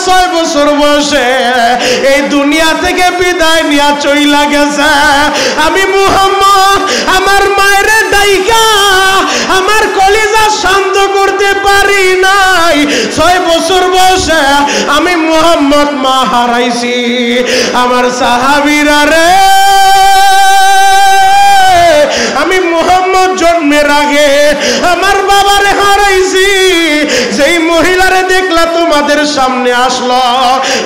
6 বছর বয়সে এই দুনিয়া থেকে বিদায় নিয়া চইলা গেছে। আমি মুহাম্মদ আমার মায়ের ডাইকা আমার কলিজা শান্ত করতে পারি নাই। 6 বছর বয়সে আমি মুহাম্মদ মা হারাইছি। আমার সাহাবীরা রে, আমি মুহাম্মদ জন্মের আগে আমার বাবারে হারাইছি। যেই মহিলারে দেখলা তোমাদের সামনে আসলো,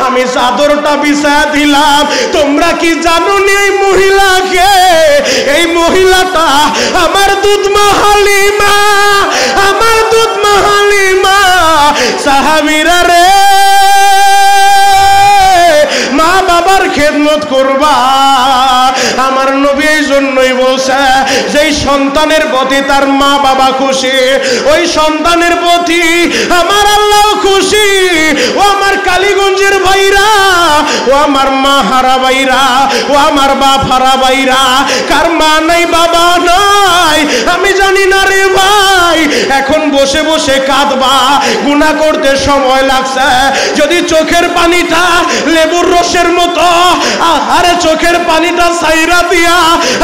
আমি চাদরটা বিছায়া দিলাম। তোমরা কি জানো নি এই মহিলাকে? এই মহিলাটা আমার দুধ মা হালিমা, আমার দুধ মা হালিমা। সাহাবীরা রে, মা বাবার খেদমত করবা। আমার নবী এই জন্যই বলছে, যেই সন্তানের প্রতি তার মা বাবা খুশি, ওই সন্তানের প্রতি আমার আল্লাহ খুশি। ও আমার কালীগঞ্জের ভাইরা, ও আমার মা হারা ভাইরা, ও আমার বাপ হারা ভাইরা, কার মা নাই বাবা নাই আমি জানি না রে ভাই। এখন বসে বসে কাঁদবা, গুনাহ করতে সময় লাগছে। যদি চোখের পানিটা লেবুর রসের মতো, আরে চোখের পানিটা সাইরা দিয়া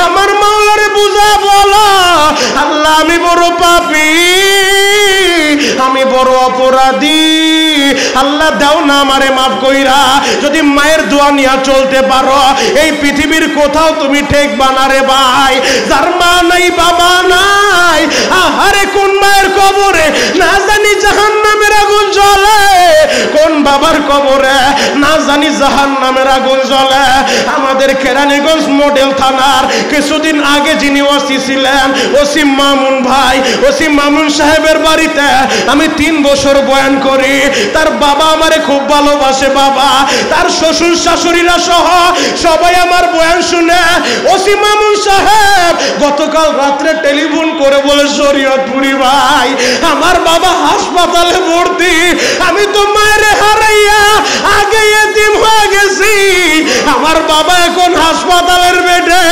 আমার মাওলারে বুঝা বলা, আল্লাহ আমি বড় পাপী, আমি বড় অপরাধী, আল্লাহ দাও না আমারে মাফ কইরা। যদি মায়ের দোয়া নিয়ে চলতে পারো, এই পৃথিবীর কোথাও তুমি ঠেকবা না রে ভাই। যার মা নাই বাবা নাই, আহারে কোন মায়ের কবরে না জানি জাহান্নামের আগুন জ্বলে, কোন বাবার কবরে না জানি জাহান্নামের আগুন জ্বলে। আমাদের কেরানীগঞ্জ মডেল থানার কিছুদিন আগে যিনি ওসি ছিলেন, ওসি মামুন ভাই, ওসি মামুন সাহেবের বাড়িতে আমি 3 বছর বয়ান করি। তার বাবা আমারে খুব ভালোবাসে বাবা, তার শ্বশুর শাশুড়িরা সহ সবাই আমার বয়ান শুনে। ওসি মামুন সাহেব গতকাল রাত্রে টেলিফোন করে বলে, শরীয়তপুরি ভাই আমার বাবা হাসপাতালে ভর্তি, আমি তো মায়ের হারাইয়া আগে এতিম হয়ে গেছি, আমার বাবা এখন হাসপাতালের বেডে,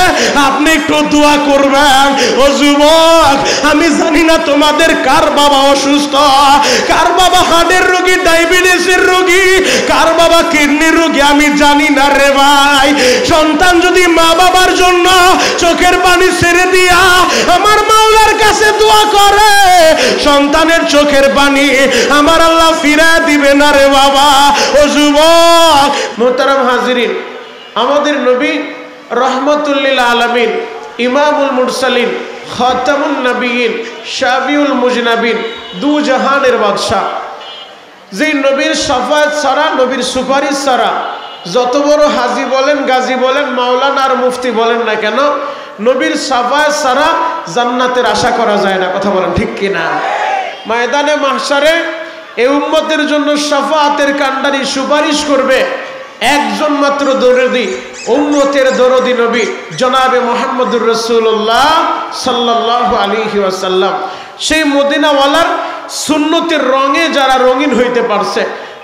আপনি একটু দোয়া করবেন। ও যুবক, আমি জানি না তোমাদের কার বাবা অসুস্থ, কার বাবা হার্টের রোগী, ডায়াবেটিসের রোগী, কার বাবা কিডনির রোগী, আমি জানি না রে ভাই। সন্তান যদি মা বাবার জন্য চোখের পানি ছেড়ে দিয়া আমার মাওলার কাছে দোয়া করে, সন্তানের চোখের পানি আমার আল্লাহ ফিরায় দিবে না রে বাবা। ও যুবক, মুহতারাম হাজিরিন, আমাদের নবী রহমতুল লিল আলামিন, ইমামুল মুরসালিন, খাতামুন নবিয়িন, শাফিউল মুজনাবিন, দু জাহানের বাদশা, যে নবীর শাফায়াত ছাড়া, নবীর সুপারিশ ছাড়া যত বড় হাজি বলেন, গাজী বলেন, মাওলানা আর মুফতি বলেন না কেন, নবীর শাফায়াত ছাড়া জান্নাতের আশা করা যায় না। কথা বলেন ঠিক কিনা? ময়দানে মাহশারে এই উম্মতের জন্য শাফায়াতের কান্ডারি সুপারিশ করবে একজন মাত্র দরদি, উম্মতের দরদি নবী জনাবে মুহাম্মদুর রাসূলুল্লাহ সাল্লাল্লাহু আলাইহি ওয়াসাল্লাম। সেই মদিনাওয়ালার সুন্নতের রঙে যারা রঙিন হইতে পারছে,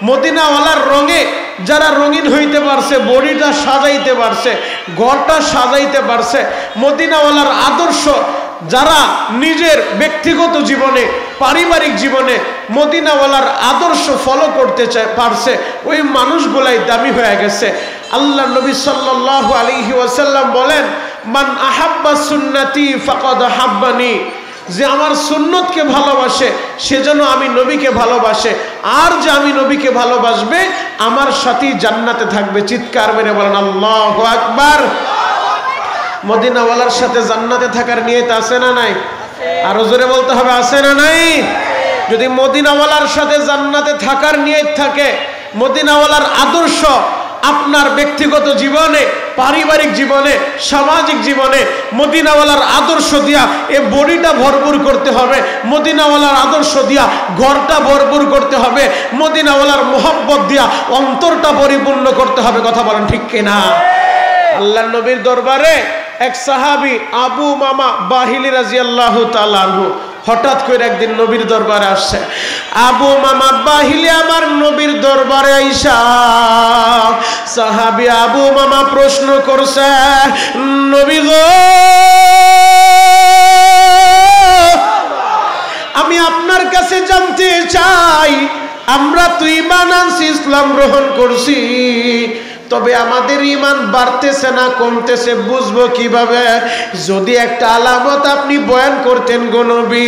মদিনাওয়ালার রঙে যারা রঙিন হইতে পারছে, বডিটা সাজাইতে পারছে, ঘরটা সাজাইতে পারছে, মদিনাওয়ালার আদর্শ যারা নিজের ব্যক্তিগত জীবনে, পারিবারিক জীবনে মদিনাওয়ালার আদর্শ ফলো করতে পারছে, ওই মানুষগুলাই দামি হয়ে গেছে। আল্লাহ নবী সাল্লাল্লাহু আলাইহি ওয়াসাল্লাম বলেন, মান আহাব্বা সুন্নতি ফাকাদ হাব্বানি, যে আমার সুন্নতকে ভালোবাসে সে যেন আমি নবীকে ভালোবাসে, আর যে আমি নবীকে ভালোবাসবে আমার সাথেই জান্নাতে থাকবে। চিৎকার মেরে বলেন আল্লাহু আকবার। মদিনাওয়ালার সাথে জান্নাতে থাকার নিয়ত আছে না নাই? আরো জোরে বলতে হবে, আছে না নাই? যদি মদিনাওয়ালার সাথে জান্নাতে থাকার নিয়ত থাকে, মদিনাওয়ালার আদর্শ আপনার ব্যক্তিগত জীবনে, পারিবারিক জীবনে, সামাজিক জীবনে মদিনাওয়ালার আদর্শ দিয়া এই বডিটা ভরপুর করতে হবে, মদিনাওয়ালার আদর্শ দিয়া ঘরটা ভরপুর করতে হবে, মদিনাওয়ালার মোহাব্বত দিয়া অন্তরটা পরিপূর্ণ করতে হবে। কথা বলেন ঠিক কিনা? আল্লাহর নবীর দরবারে এক সাহাবী আবু মামা বাহিলি রাদিয়াল্লাহু তাআলা আনহু হঠাৎ করে একদিন নবীর দরবারে আসছে। আবু মামা বাহিলি আমার নবীর দরবারে আইসা সাহাবী আবু মামা প্রশ্ন করছে, নবী গো, আমি আপনার কাছে জানতে চাই আমরা তো ঈমান আনছি, ইসলাম গ্রহণ করছি, তবে আমাদের ঈমান বাড়তেছে না কমতেছে বুঝবো কিভাবে? যদি একটা আলামত আপনি বয়ান করতেন গো নবী,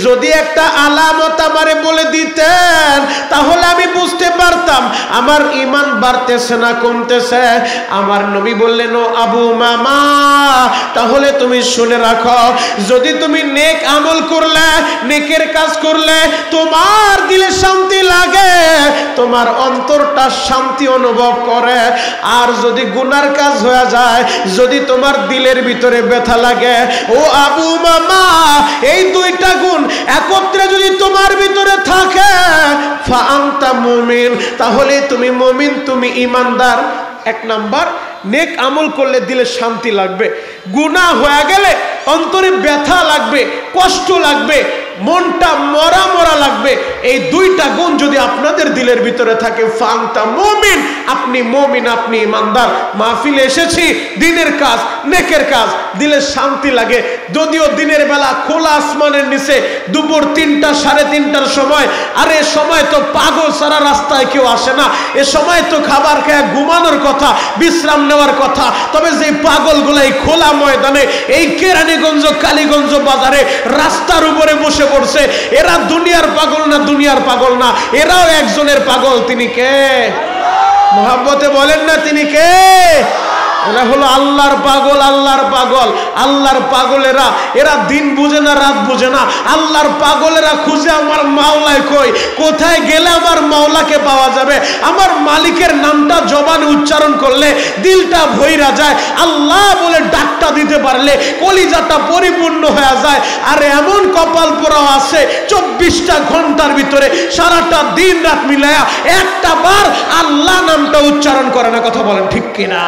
যদি একটা আলামত আমারে বলে দিতেন, তাহলে আমি বুঝতে পারতাম আমার ঈমান বাড়তেছে না কমতেছে। আমার নবী বললেন, ও আবু মামা, তাহলে তুমি শুনে রাখো, যদি তুমি নেক আমল করলে, নেকের কাজ করলে তোমার দিলে শান্তি লাগে, তোমার অন্তরটা শান্তি অনুভব করে। আর যদি গুনার কাজ হয়ে যায়, যদি তোমার দিলের ভিতরে ব্যথা লাগে, ও আবু মামা, এই দুইটা গুণ একত্রে যদি তোমার ভিতরে থাকে, ফাআনতা মুমিন, তাহলে তুমি মুমিন, তুমি ঈমানদার। এক নাম্বার, নেক আমল করলে দিলে শান্তি লাগবে, গুনাহ হয়ে গেলে অন্তরে ব্যথা লাগবে, কষ্ট লাগবে, মনটা মরা মরা লাগবে। এই দুইটা গুণ যদি আপনাদের দিলের ভিতরে থাকে, ফাআনতা মুমিন, আপনি মুমিন, আপনি ঈমানদার। মাহফিলে এসেছি দিনের কাজ, নেকের কাজ, দিলে শান্তি লাগে। যদিও দিনের বেলা খোলা আসমানের নিচে দুপুর 3টা 3:30টার সময়, আর এ সময় তো পাগল সারা রাস্তায় কেউ আসে না, এ সময় তো খাবার খেয়ে ঘুমানোর কথা, বিশ্রাম নেওয়ার কথা। তবে যে পাগলগুলো এই খোলা ময়দানে, এই কেরানীগঞ্জ কালীগঞ্জ বাজারে রাস্তার উপরে বসে পড়ছে, এরা দুনিয়ার পাগল না, দুনিয়ার পাগল না, এরাও একজনের পাগল। তিনি কে? মোহাব্বতে বলেন না, তিনি কে? এরা হলো আল্লাহর পাগল, আল্লাহর পাগল, আল্লাহর পাগলেরা। এরা দিন বুঝে না, রাত বুঝে না। আল্লাহর পাগলেরা খুঁজে আমার মাওলায় কই, কোথায় গেলে আমার মাওলাকে পাওয়া যাবে। আমার মালিকের নামটা জবানে উচ্চারণ করলে দিলটা ভইরা যায়, আল্লাহ বলে ডাকটা দিতে পারলে কলিজাটা পরিপূর্ণ হয়ে যায়। আর এমন কপাল পোড়াও আছে 24টা ঘন্টার ভিতরে সারাটা দিন রাত মিলায়া একটা বার আল্লাহ নামটা উচ্চারণ করে না। কথা বলেন ঠিক কিনা?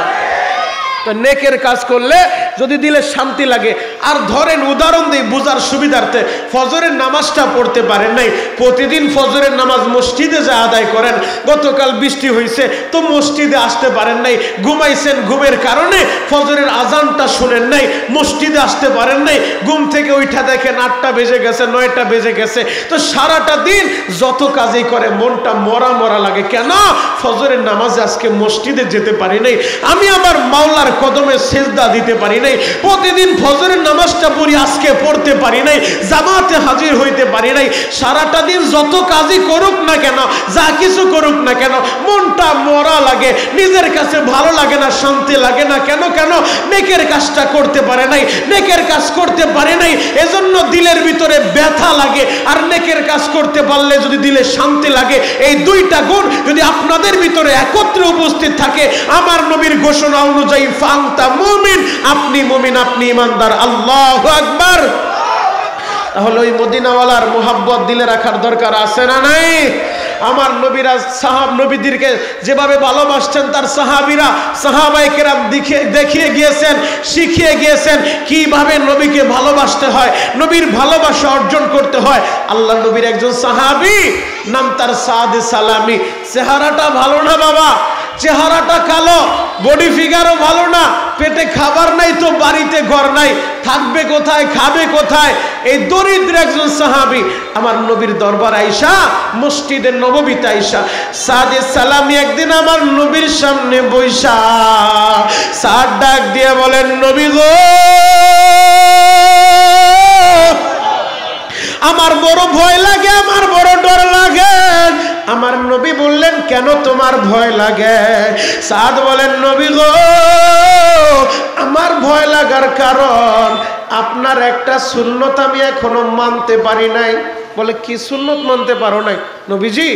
তো নেকের কাজ করলে যদি দিলে শান্তি লাগে। আর ধরেন উদাহরণ দিই বুঝার সুবিধার্থে, ফজরের নামাজটা পড়তে পারেন নাই, প্রতিদিন ফজরের নামাজ মসজিদে যা আদায় করেন, গতকাল বৃষ্টি হয়েছে তো মসজিদে আসতে পারেন নাই, ঘুমাইছেন, ঘুমের কারণে ফজরের আজানটা শুনেন নাই, মসজিদে আসতে পারেন নাই, ঘুম থেকে উঠা দেখেন 8টা বেজে গেছে, 9টা বেজে গেছে। তো সারাটা দিন যত কাজই করে মনটা মরা মরা লাগে। কেন? ফজরের নামাজে আজকে মসজিদে যেতে পারি নাই, আমি আমার মাওলার কদমে সেজদা দিতে পারি নাই, প্রতিদিন ফজরের নামাজটা পড়ি আজকে পড়তে পারি নাই, জামাতে হাজির হইতে পারি নাই। সারাটা দিন যত কাজই করুক না কেন, যা কিছু করুক না কেন, মনটা মরা লাগে, নিজের কাছে ভালো লাগে না, শান্তি লাগে না। কেন? কেন? নেকের কাজটা করতে পারে নাই, নেকের কাজ করতে পারে নাই, এজন্য দিলের ভিতরে ব্যথা লাগে। আর নেকের কাজ করতে পারলে যদি দিলে শান্তি লাগে, এই দুইটা গুণ যদি আপনাদের ভিতরে একত্রে উপস্থিত থাকে, আমার নবীর ঘোষণা অনুযায়ী ফাআনতা মুমিন, আপনি মুমিন, আপনি ঈমানদার। আল্লাহু আকবার। তাহলে ওই মদিনাওয়ালার মোহাব্বত দিলে রাখার দরকার আছে না নাই? আমার নবীরা নবীদেরকে যেভাবে ভালোবাসছেন, তার সাহাবীরা, সাহাবায়ে কেরাম দেখিয়ে গিয়েছেন, শিখিয়ে গিয়েছেন কিভাবে নবীকে ভালোবাসতে হয়, নবীর ভালোবাসা অর্জন করতে হয়। আল্লাহ নবীর একজন সাহাবী, নাম তার সাদ সালামি। চেহারাটা ভালো না বাবা, চেহারাটা কালো, বডি ফিগারও ভালো না, পেটে খাবার নাই তো বাড়িতে ঘর নাই, থাকবে কোথায়, খাবে কোথায়? এই দরিদ্র একজন সাহাবী আমার নবীর দরবার আইসা, মসজিদে নববীতে আইসা, সাদে সালামি একদিন আমার নবীর সামনে বইসা সাদ ডাক দিয়ে বলেন, নবী গো, আমার বড় ভয় লাগে, আমার বড় ডর লাগে। আমার নবী বললেন, কেন তোমার ভয় লাগে? সাদ বলেন, নবী গো, আমার ভয় লাগার কারণ আপনার একটা সুন্নত আমি এখনো মানতে পারি নাই। বলে, কি সুন্নত মানতে পারো নাই? নবীজি,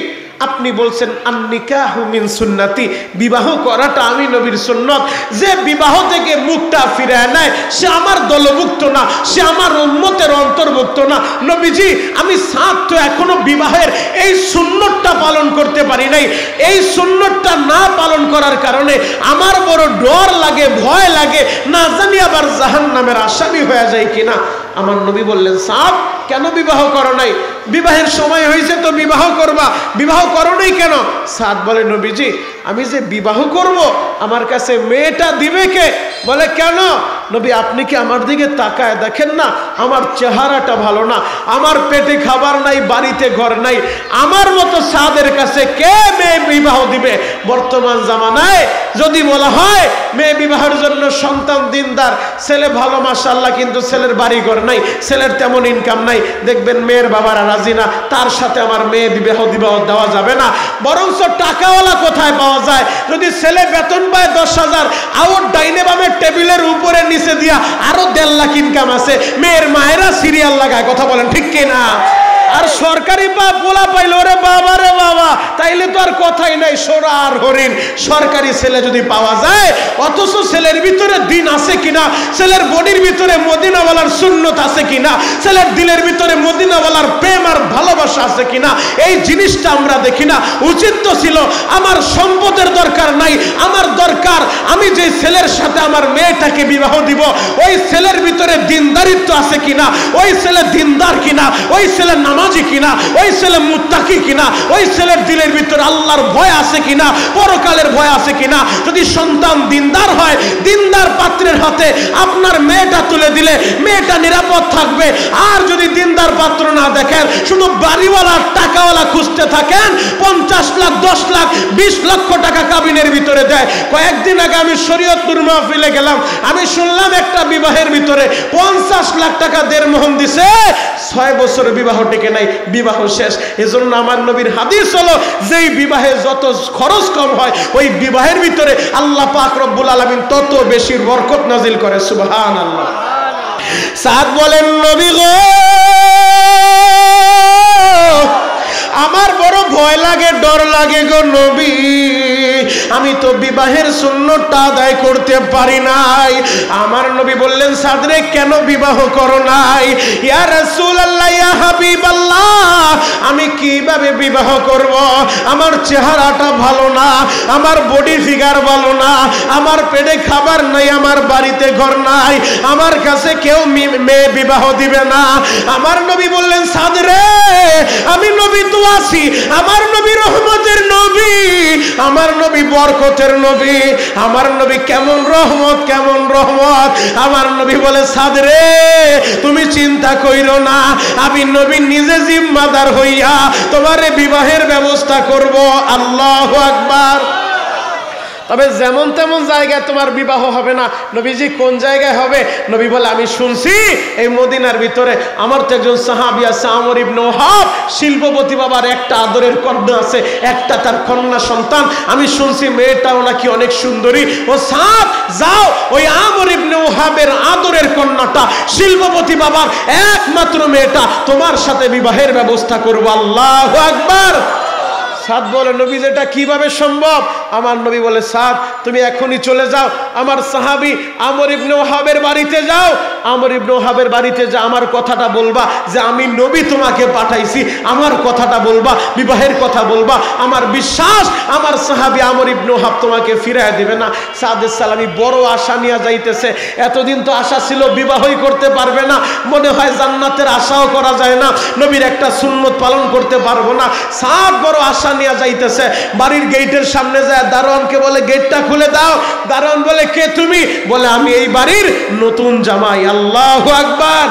আপনি বলছেন আন-নিকাহু মিন সুন্নতি, বিবাহ করাটা আমি নবীর সুন্নত। যে বিবাহ থেকে মুখটা ফিরায় নেয় সে আমার দলভুক্ত না, সে আমার উম্মতের অন্তর্ভুক্ত না। নবীজি, আমি সাত তো এখনো বিবাহের এই সুন্নতটা পালন করতে পারি নাই। এই সুন্নতটা না পালন করার কারণে আমার বড় ডর লাগে, ভয় লাগে, না জানি আবার জাহান্নামের আসামি হয়ে যায় কিনা। আমার নবী বললেন, সাত কেন বিবাহ করো নাই? বিবাহের সময় হয়েছে তো তো বিবাহ করবা, বিবাহ করোনি কেন? সাদ বলে নবীজি আমি যে বিবাহ করব আমার কাছে মেয়েটা দিবে কে? বলে কেন? নবী আপনি কি আমার দিকে তাকায় দেখেন না আমার চেহারাটা ভালো না, আমার পেটে খাবার নাই, বাড়িতে ঘর নাই, আমার মতো সাদের কাছে কে মেয়ে বিবাহ দিবে? বর্তমান জামানায় যদি বলা হয় মেয়ে বিবাহের জন্য সন্তান দিনদার, ছেলে ভালো মাশাআল্লাহ কিন্তু ছেলের বাড়ি ঘর নাই, ছেলের তেমন ইনকাম নাই, দেখবেন মেয়ের বাবারা রাজি না, তার সাথে আমার মেয়ে বিবাহ দেওয়া যাবে না। বরঞ্চ টাকাওয়ালা কোথায় পাওয়া যায়? যদি ছেলে বেতন পায় 10,000, আউট ডাইনে বামে টেবিলের উপরে নিচে দিয়া আরো 1.5 লাখ ইনকাম আছে, মেয়ের মায়েরা সিরিয়াল লাগায়, কথা বলেন ঠিক কিনা? আর সরকারি পোলা পাইল ওরে বাবা রে বাবা, তাইলে তো আর কথাই নাই, সোরা আর হরিণ। সরকারি ছেলে যদি পাওয়া যায়, অথচ ছেলের ভিতরে দিন আছে কিনা, ছেলের বডির ভিতরে মদিনাওয়ালার সুন্নত আছে কিনা, ছেলের দিলের ভিতরে মদিনাওয়ালার প্রেম আর ভালোবাসা আছে কিনা, এই জিনিসটা আমরা দেখি না। উচিত তো ছিল আমার সম্পদের দরকার নাই, আমার দরকার আমি যে ছেলের সাথে আমার মেয়েটাকে বিবাহ দিব ওই ছেলের ভিতরে দিনদারিত্ব আছে কিনা, ওই ছেলে দিনদার কিনা, ওই ছেলে নামাজি কিনা, ওই ছেলে মুত্তাকি কিনা, ওই ছেলের দিলের ভিতরে আল্লাহর ভয় আছে কিনা, পরকালের ভয় আছে কিনা। যদি সন্তান দিনদার হয়, দিনদার পাত্রের হাতে আপনার মেয়েটা তুলে দিলে মেয়েটা নিরাপদ থাকবে। আর যদি দিনদার পাত্র না দেখেন, শুধু বাড়িওয়ালা টাকাওয়ালা খুঁজতে থাকেন, 50 লাখ 10 লাখ 20 লক্ষ টাকা কাবিনের ভিতরে দেয়। কয়েকদিন আগে আমি শরীয়তপুর মাহফিলে গেলাম, আমি শুনলাম একটা বিবাহের ভিতরে 50 লাখ টাকা দেড়মোহন দিছে, 6 বছর বিবাহ টিকে নাই, বিবাহ শেষ। এজন্য আমার নবীর হাদিস হলো যেই বিবাহে যত খরচ কম হয় ওই বিবাহের ভিতরে আল্লাহ পাক রব্বুল আলামিন তত বেশি বরকত নাজিল করে। সুবহানাল্লাহ। সাদ বলেন নবী গো আমার বড় ভয় লাগে, ডর লাগে গো নবী, আমি তো বিবাহের সুন্নতটা আদায় করতে পারি নাই। আমার নবী বললেন সাদ রে কেন বিবাহ করো নাই? ইয়া রাসূলুল্লাহ ইয়া হাবিবাল্লাহ আমি কিভাবে বিবাহ করব? আমার চেহারাটা ভালো না, আমার বডি ফিগার ভালো না, আমার পেটে খাবার নাই, আমার বাড়িতে ঘর নাই, আমার কাছে কেউ মেয়ে বিবাহ দিবে না। আমার নবী বললেন সাদ রে আমি নবী তো আছি, আমার নবী রহমতের নবী, আমার নবী বরকতের নবী, আমার নবী কেমন রহমত কেমন রহমত। আমার নবী বলে সাদ রে তুমি চিন্তা কইরো না, আমি নবী নিজে জিম্মাদার হইয়া তোমার বিবাহের ব্যবস্থা করব। আল্লাহু আকবার। তবে যেমন তেমন জায়গায় তোমার বিবাহ হবে না। নবীজি কোন জায়গায় হবে? নবী বলে আমি শুনছি এই মদিনার ভিতরে আমার তো একজন সাহাবী আছে আমর ইবনে ওয়াহাব, শিল্পপতি বাবার একটা আদরের কন্যা আছে, একটা তার কন্যা সন্তান, আমি শুনছি মেয়েটাও নাকি অনেক সুন্দরী। ও সাদ যাও ওই আমর ইবনে ওয়াহাবের আদরের কন্যাটা, শিল্পপতি বাবার একমাত্র মেয়েটা, তোমার সাথে বিবাহের ব্যবস্থা করব। আল্লাহু আকবার। সাদ বলে নবী যেটা কিভাবে সম্ভব? আমার নবী বলে সাদ তুমি এখনই চলে যাও, আমার সাহাবী আমর ইবনে ওয়াহাবের বাড়িতে যাও, আমর ইবনে ওয়াহাবের বাড়িতে যা আমার কথাটা বলবা যে আমি নবী তোমাকে পাঠাইছি, আমার কথাটা বলবা, বিবাহের কথা বলবা, আমার বিশ্বাস আমার সাহাবী আমর ইবনে ওয়াহাব তোমাকে ফিরায় দিবে না। সাদের সালামি বড় আশা নিয়ে যাইতেছে, এতদিন তো আশা ছিল বিবাহই করতে পারবে না, মনে হয় জান্নাতের আশাও করা যায় না, নবীর একটা সুন্নত পালন করতে পারবো না। সাদ বড় আশা নিয়ে যাইতেছে, বাড়ির গেটের সামনে যায় দারোয়ানকে বলে গেটটা খুলে দাও। দারোয়ান বলে কে তুমি? বলে আমি এই বাড়ির নতুন জামাই। আল্লাহু আকবার।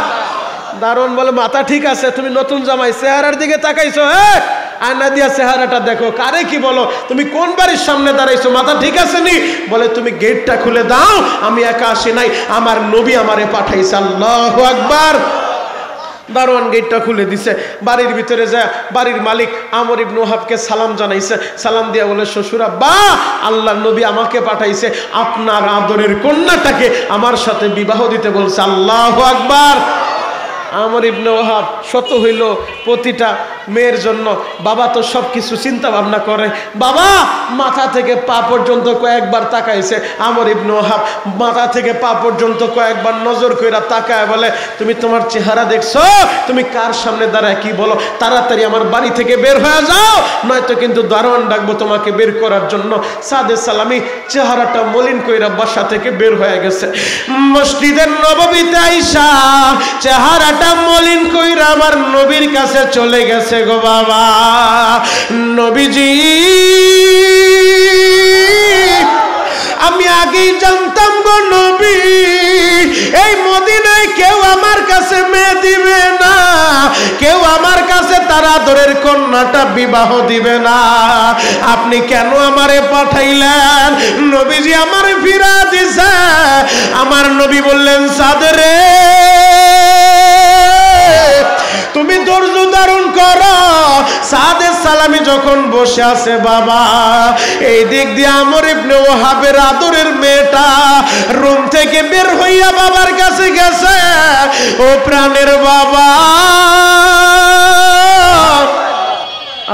দারোয়ান বলে মাথা ঠিক আছে, তুমি নতুন জামাই, চেহারার দিকে তাকাইছো, হ্যাঁ আয়না দিয়া চেহারাটা দেখো, কারে কি বলো, তুমি কোন বাড়ির সামনে দাঁড়াইছো, মাথা ঠিক আছে নি? বলে তুমি গেটটা খুলে দাও, আমি একা আসি নাই, আমার নবী আমারে পাঠাইছে। আল্লাহু আকবার। দারোয়ান গেটটা খুলে দিছে, বাড়ির ভিতরে যায় বাড়ির মালিক আমর ইবনে ওয়াহাবকে সালাম জানাইছে, সালাম দিয়া বলে শ্বশুর আব্বা আল্লাহর নবী আমাকে পাঠাইছে আপনার আদরের কন্যাটাকে আমার সাথে বিবাহ দিতে বলছে। আল্লাহু আকবার। আমর ইবনে ওয়াহাব শত হইল প্রতিটা মেয়ের জন্য, বাবা তো সব কিছু চিন্তা ভাবনা করে, বাবা মাথা থেকে পা পর্যন্ত কয়েকবার তাকাইছে। আমর ইবনে ওয়াহাব মাথা থেকে পা পর্যন্ত কয়েকবার নজর কইরা তাকায় বলে তুমি তোমার চেহারা দেখছো, তুমি কার সামনে দাঁড়ায় কি বলো, তাড়াতাড়ি আমার বাড়ি থেকে বের হয়ে যাও, নয়তো কিন্তু দারোয়ান ডাকবো তোমাকে বের করার জন্য। সাদে সালামি চেহারাটা মলিন কইরা বাসা থেকে বের হয়ে গেছে। মসজিদের নববীতে আইসা চেহারাটা মলিন কইরা আমার নবীর কাছে চলে গেছে। গেছে গো বাবা। নবীজি আমি আগেই জানতাম গো নবী, এই মদিনায় কেউ আমার কাছে মেয়ে দিবে না, কেউ আমার কাছে তার আদরের কন্যাটা বিবাহ দিবে না। আপনি কেন আমারে পাঠাইলেন? নবীজি আমারে ফিরা দিছে। আমার নবী বললেন, সাদরে তুমি ধৈর্য ধারণ করো। সাদে সালামি যখন বসে আছে বাবা, এই দিক দিয়ে আমর ইবনে ওহাবের আদরের মেয়েটা রুম থেকে বের হইয়া বাবার কাছে গেছে। ও প্রাণের বাবা,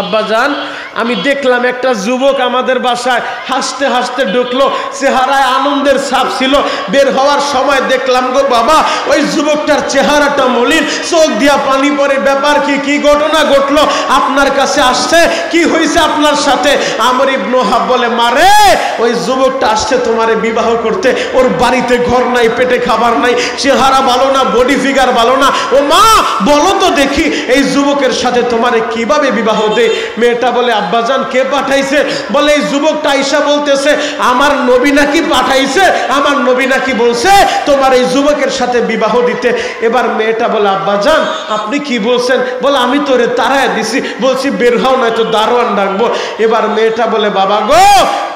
আব্বাজান আমি দেখলাম একটা যুবক আমাদের বাসায় হাসতে হাসতে ঢুকলো, চেহারায় আনন্দের ছাপ ছিল। বের হওয়ার সময় দেখলাম গো বাবা, ওই যুবকটার চেহারাটা মলিন, চোখ দিয়া পানি পড়ে। ব্যাপার কি, কি ঘটনা ঘটলো? আপনার কাছে আসছে, কি হয়েছে আপনার সাথে? আমর ইবনে ওহাব বলে, মারে ওই যুবকটা আসছে তোমারে বিবাহ করতে। ওর বাড়িতে ঘর নাই, পেটে খাবার নাই, চেহারা ভালো না, বডি ফিগার ভালো না। ও মা বলো তো দেখি এই যুবকের সাথে তোমারে কিভাবে বিবাহ দেয়? মেয়েটা বলে, আব্বাজান কে পাঠাইছে? বলে, এই যুবকটা আইসা বলতেছে আমার নবী নাকি পাঠাইছে, আমার নবী নাকি বলছে তোমার এই যুবকের সাথে বিবাহ দিতে। এবার মেয়েটা বলে, আব্বাজান আপনি কি বলছেন? বলে, আমি তোরে তাড়ায় দিছি, বলছি বের হও নয়তো দারোয়ান ডাকবো। এবার মেয়েটা বলে, বাবা গো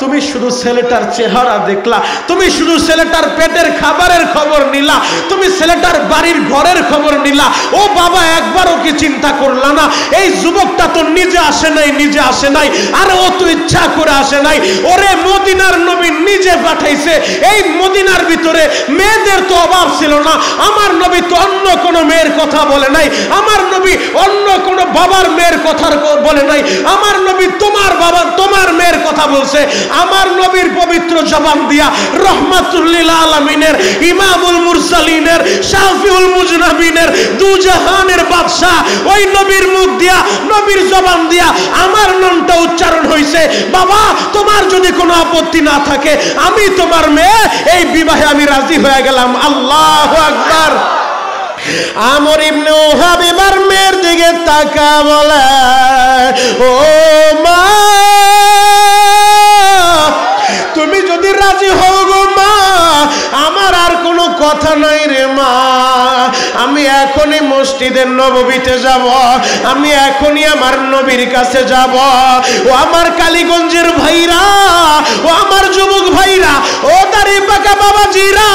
তুমি শুধু ছেলেটার চেহারা দেখলা, তুমি শুধু ছেলেটার পেটের খাবারের খবর নিলা, তুমি ছেলেটার বাড়ির ঘরের খবর নিলা। ও বাবা একবারও কি চিন্তা করলা না এই যুবকটা তো নিজে আসে নাই, নিজে আসে নাই, আর ও তো ইচ্ছা করে আসে নাই, ওরে মদিনার নবী নিজে পাঠাইছে। এই মদিনার ভিতরে মেয়েদের তো অভাব ছিল না, আমার নবী তো অন্য কোনো মেয়ের কথা বলে নাই, আমার নবী অন্য কোনো বাবার মেয়ের কথা বলে নাই, আমার নবী তোমার বাবা তোমার মেয়ের কথা বলছে। আমার নবীর পবিত্র জবান দিয়া রহমাতুল লিল আলামিনের, ইমামুল মুরসালিনের, শাফিউল মুজনাবিনের, দুজাহানের বাদশা ওই নবীর মুখ দিয়া, নবীর জবান দিয়া আমার নামটা উচ্চারণ হয়েছে। বাবা তোমার যদি কোনো আপত্তি না থাকে আমি তোমার মেয়ে, এই বিবাহে আমি রাজি হয়ে গেলাম। আল্লাহু আকবার। আমর ইবনে ওহাব এবার মেয়ের দিকে তাকা বলে, ও মা তুমি যদি রাজি হও গো মা, আমার আর কোনো কথা নাই রে মা, আমি এখনই মসজিদের নববীতে যাব, আমি এখনই আমার নবীর কাছে যাব। ও আমার কালীগঞ্জের ভাইরা, ও আমার যুবক ভাইরা, ও দাড়ি পাকা বাবাজিরা,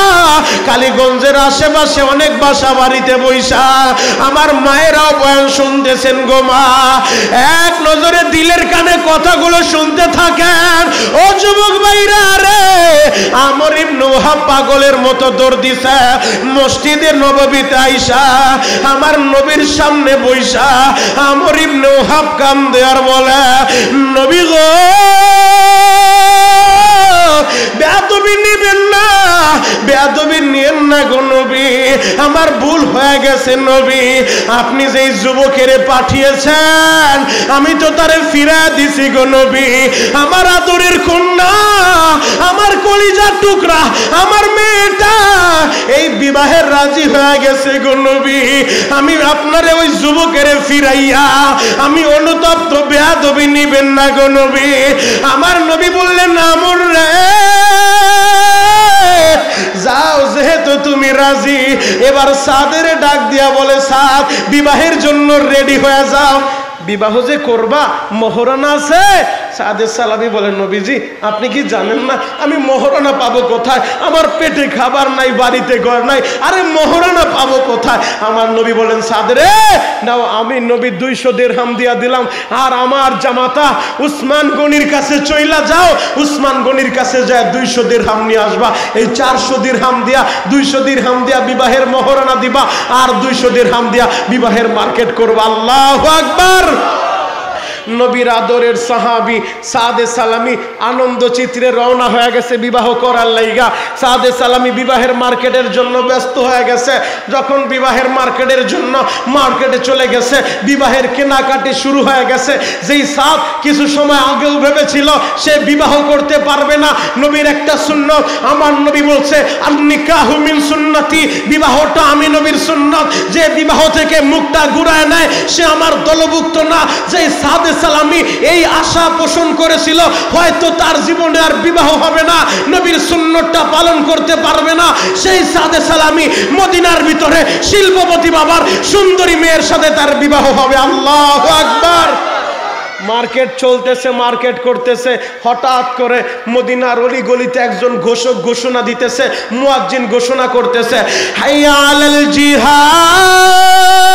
কালীগঞ্জের আশেপাশে অনেক বাসা বাড়িতে বইসা আমার মায়েরাও বয়ান শুনতেছেন গো মা, এক নজরে দিলের কানে কথাগুলো শুনতে থাকেন। ও যুবক ভাইরা রে, আমর ইবনে ওহাব পাগলের মতো দৌড় দিছে মসজিদে নববীতে আইসা আমার নবীর সামনে বইসা আমর ইবনে ওহাব কান্দে আর বলে, নবী গো বেয়াদবি নিবেন না, বেয়াদবি নিয়েন না গো নবী, আমার ভুল হয়ে গেছে নবী, আপনি যেই যুবকের পাঠিয়েছেন আমি তো তারে ফিরা দিছি গো নবী, আমার আদরের কন্যা, আমার কলিজার টুকরা, আমার মেয়েটা এই বিবাহের রাজি হয়ে গেছে গো নবী, আমি আপনারে ওই যুবকের ফিরাইয়া আমি অনুতপ্ত, বেয়াদবি নিবেন না গো নবী। আমার নবী বললেন, আমর রে যাও, যেহেতু তুমি রাজি, এবার সাদের ডাক দিয়া বলে, সাদ বিবাহের জন্য রেডি হয়ে যাও। বিবাহ যে করবা মোহরানা আছে। সাদে সালামি বলেন, নবীজি আপনি কি জানেন না আমি মোহরানা পাবো কোথায়? আমার পেটে খাবার নাই, বাড়িতে ঘর নাই, আরে মোহরানা পাবো কোথায়? আমার নবী বলেন, সাদরে নাও, আমি নবী 200 দিরহাম দিয়া দিলাম, আর আমার জামাতা উসমান গনির কাছে চইলা যাও, উসমান গনির কাছে যায় 200 দিরহাম নিয়ে আসবা। এই 400 দিরহাম দিয়া, 200 দিরহাম দিয়া বিবাহের মোহরানা দিবা, আর 200 দিরহাম দিয়া বিবাহের মার্কেট করবা। আল্লাহু আকবার। নবীর আদরের সাহাবী সাদে সালামি আনন্দ চিত্রে রওনা হয়ে গেছে বিবাহ করার লাইগা। সাদে সালামি বিবাহের মার্কেটের জন্য ব্যস্ত হয়ে গেছে। যখন বিবাহের মার্কেটের জন্য মার্কেটে চলে গেছে, বিবাহের কেনাকাটি শুরু হয়ে গেছে। যেই সাদ কিছু সময় আগেও ভেবেছিল সে বিবাহ করতে পারবে না, নবীর একটা সুন্নত, আমার নবী বলছে আন-নিকাহু মিন সুন্নতি, বিবাহটা আমি নবীর সুন্নত, যে বিবাহ থেকে মুখটা ঘুরায় নেয় সে আমার দলভুক্ত না। যে সাদে সালামি এই আশা পোষণ করেছিল হয়তো তার জীবনে আর বিবাহ হবে না, নবীর সুন্নতটা পালন করতে পারবে না, সেই সাদে সালামি মদিনার ভিতরে শিল্পপতি বাবার সুন্দরী মেয়ের সাথে তার বিবাহ হবে। আল্লাহু আকবার। মার্কেট চলতেছে, মার্কেট করতেছে, হঠাৎ করে মদিনার অলি গলিতে একজন ঘোষক ঘোষণা দিতেছে, মুয়াজ্জিন ঘোষণা করতেছে, হাইয়া আলাল জিহাদ।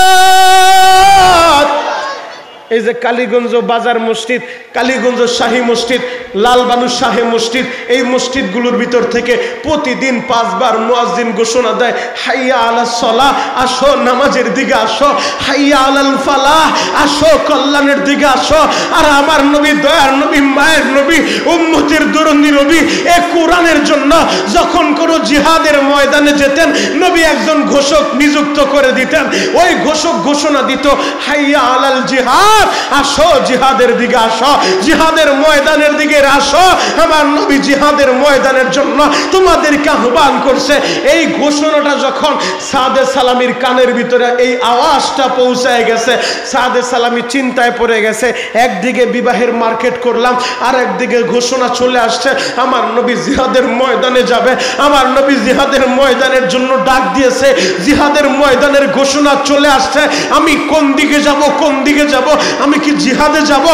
এই যে কালীগঞ্জ বাজার মসজিদ, কালীগঞ্জ শাহী মসজিদ, লালবানু শাহী মসজিদ, এই মসজিদগুলোর ভিতর থেকে প্রতিদিন 5 বার মুয়াজ্জিন ঘোষণা দেয়, হাইয়া আলাস সালাহ, আসো নামাজের দিকে আসো, হাইয়া আলাল ফালাহ, আসো কল্যাণের দিকে আসো। আর আমার নবী, দয়ার নবী, মায়ের নবী, উম্মতের দরুনি নবী, এই কোরআনের জন্য যখন কোনো জিহাদের ময়দানে যেতেন, নবী একজন ঘোষক নিযুক্ত করে দিতেন। ওই ঘোষক ঘোষণা দিত, হাইয়া আলাল জিহাদ, আসো জিহাদের দিকে আসো, জিহাদের ময়দানের দিকে আসো, আমার নবী জিহাদের ময়দানের জন্য তোমাদেরকে আহ্বান করছে। এই ঘোষণাটা যখন সাদে সালামির কানের ভিতরে এই আওয়াজটা পৌঁছায় গেছে, সাদে সালামি চিন্তায় পড়ে গেছে। একদিকে বিবাহের মার্কেট করলাম, আর একদিকে ঘোষণা চলে আসছে আমার নবী জিহাদের ময়দানে যাবে, আমার নবী জিহাদের ময়দানের জন্য ডাক দিয়েছে, জিহাদের ময়দানের ঘোষণা চলে আসছে। আমি কোন দিকে যাব, কোন দিকে যাব? আমি কি জিহাদে যাব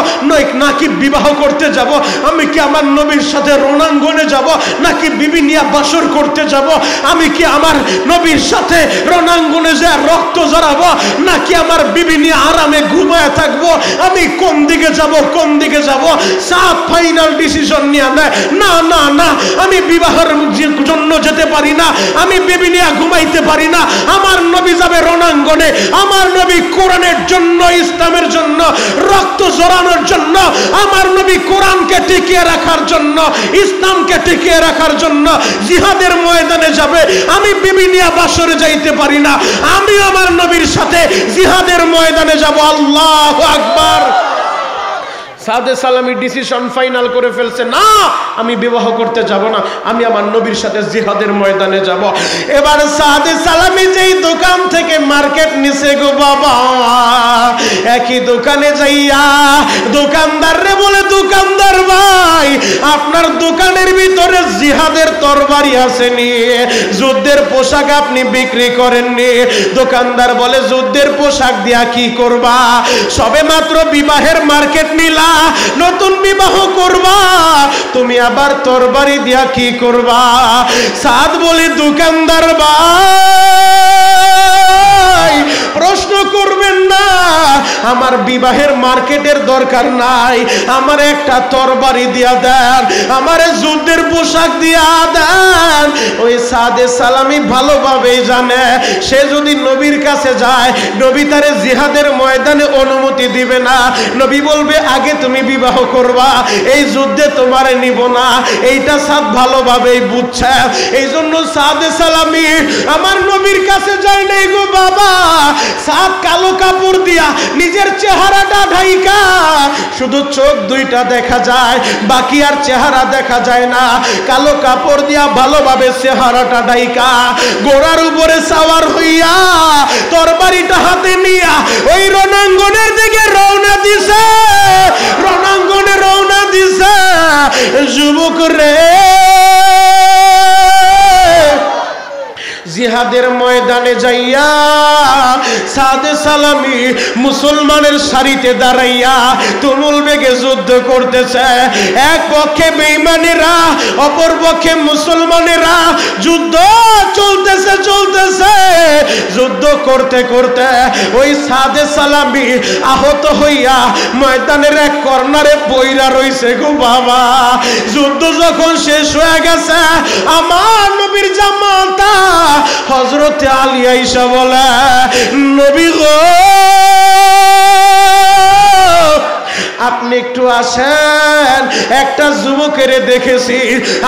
নাকি বিবাহ করতে যাব? আমি কি আমার নবীর সাথে রণাঙ্গনে যাব নাকি বিবি নিয়ে বাসর করতে যাব? আমি কি আমার নবীর সাথে রণাঙ্গনে যে রক্ত জড়াবো নাকি আমার বিবি নিয়ে আরামে ঘুমায় থাকবো? আমি কোন দিকে যাব, কোন দিকে যাব? সাত ফাইনাল ডিসিশন নিয়ে নেয়, না না না, আমি বিবাহের জন্য যেতে পারি না, আমি বিবি নিয়ে ঘুমাইতে পারি না, আমার নবী যাবে রণাঙ্গনে, আমার নবী কোরআনের জন্য, ইসলামের জন্য, রক্ত জড়ানোর জন্য, আমার নবী কোরআনকে টিকিয়ে রাখার জন্য, ইসলামকে টিকিয়ে রাখার জন্য জিহাদের ময়দানে যাবে। আমি বিবি নিয়ে বাসরে যাইতে পারি না, আমি আমার নবীর সাথে জিহাদের ময়দানে যাব। আল্লাহু আকবার। সাদে সালামি ডিসিশন ফাইনাল করে ফেলছে, না আমি বিবাহ করতে যাব না, আমি আমার নবীর সাথে জিহাদের ময়দানে যাব। এবার সাদে সালামি যেই দোকান থেকে মার্কেট নিছে গো বাবা, একই দোকানে যাইয়া দোকানদার রে বলে, দোকানদার ভাই আপনার দোকানের ভিতরে জিহাদের তরবারি আসেনি, যুদ্ধের পোশাক আপনি বিক্রি করেননি। দোকানদার বলে, যুদ্ধের পোশাক দিয়া কি করবা? সবে মাত্র বিবাহের মার্কেট নিলা, নতুন বিবাহ করবা, তুমি আবার তরবারি দিয়া কি করবা? সাদ বলে, দোকানদার ভাই প্রশ্ন করবেন না, আমার বিবাহের মার্কেটের দরকার নাই, আমার একটা তরবারি দিয়া দেন, আমার যুদ্ধের পোশাক দিয়া দেন। ওই সাদে সালামি ভালোভাবেই জানে, সে যদি নবীর কাছে যায়, নবী তারে জিহাদের ময়দানে অনুমতি দিবে না। নবী বলবে, আগে তুমি বিবাহ করবা, এই যুদ্ধে তোমারে নিব না। এইটা সাদ ভালোভাবেই বুঝছে। এই জন্য সাদে সালামি আমার নবীর কাছে যায় নাই গো বাবা। সাদ কালো কাপড় দিয়া নিজের চেহারাটা ঢাইকা, শুধু চোখ দুইটা দেখা যায়, বাকি আর চেহারা দেখা যায় না। কালো কাপড় দিয়া ভালোভাবে চেহারাটা ঢাইকা ঘোড়ার উপরে সাওয়ার হইয়া তরবারিটা হাতে নিয়া ওই রণাঙ্গনের দিকে রওনা দিছে, রণাঙ্গনে রওনা দিছে। যুবক রে, জিহাদের ময়দানে যাইয়া সাদে সালামি মুসলমানের সারিতে দাঁড়াইয়া তুমুল বেগে যুদ্ধ করতেছে। এক পক্ষে বেঈমানেরা, অপর পক্ষে মুসলমানেরা, যুদ্ধ চলতেছে চলতেছে। যুদ্ধ করতে করতে ওই সাদে সালামি আহত হইয়া ময়দানের এক কর্নারে পইরা রইছে গো বাবা। যুদ্ধ যখন শেষ হয়ে গেছে, আমার নবীর জামাতা হযরতে আলী আয়েশা বলে, নবী গো আপনি একটু আসেন। একটা যুবকের দেখেছি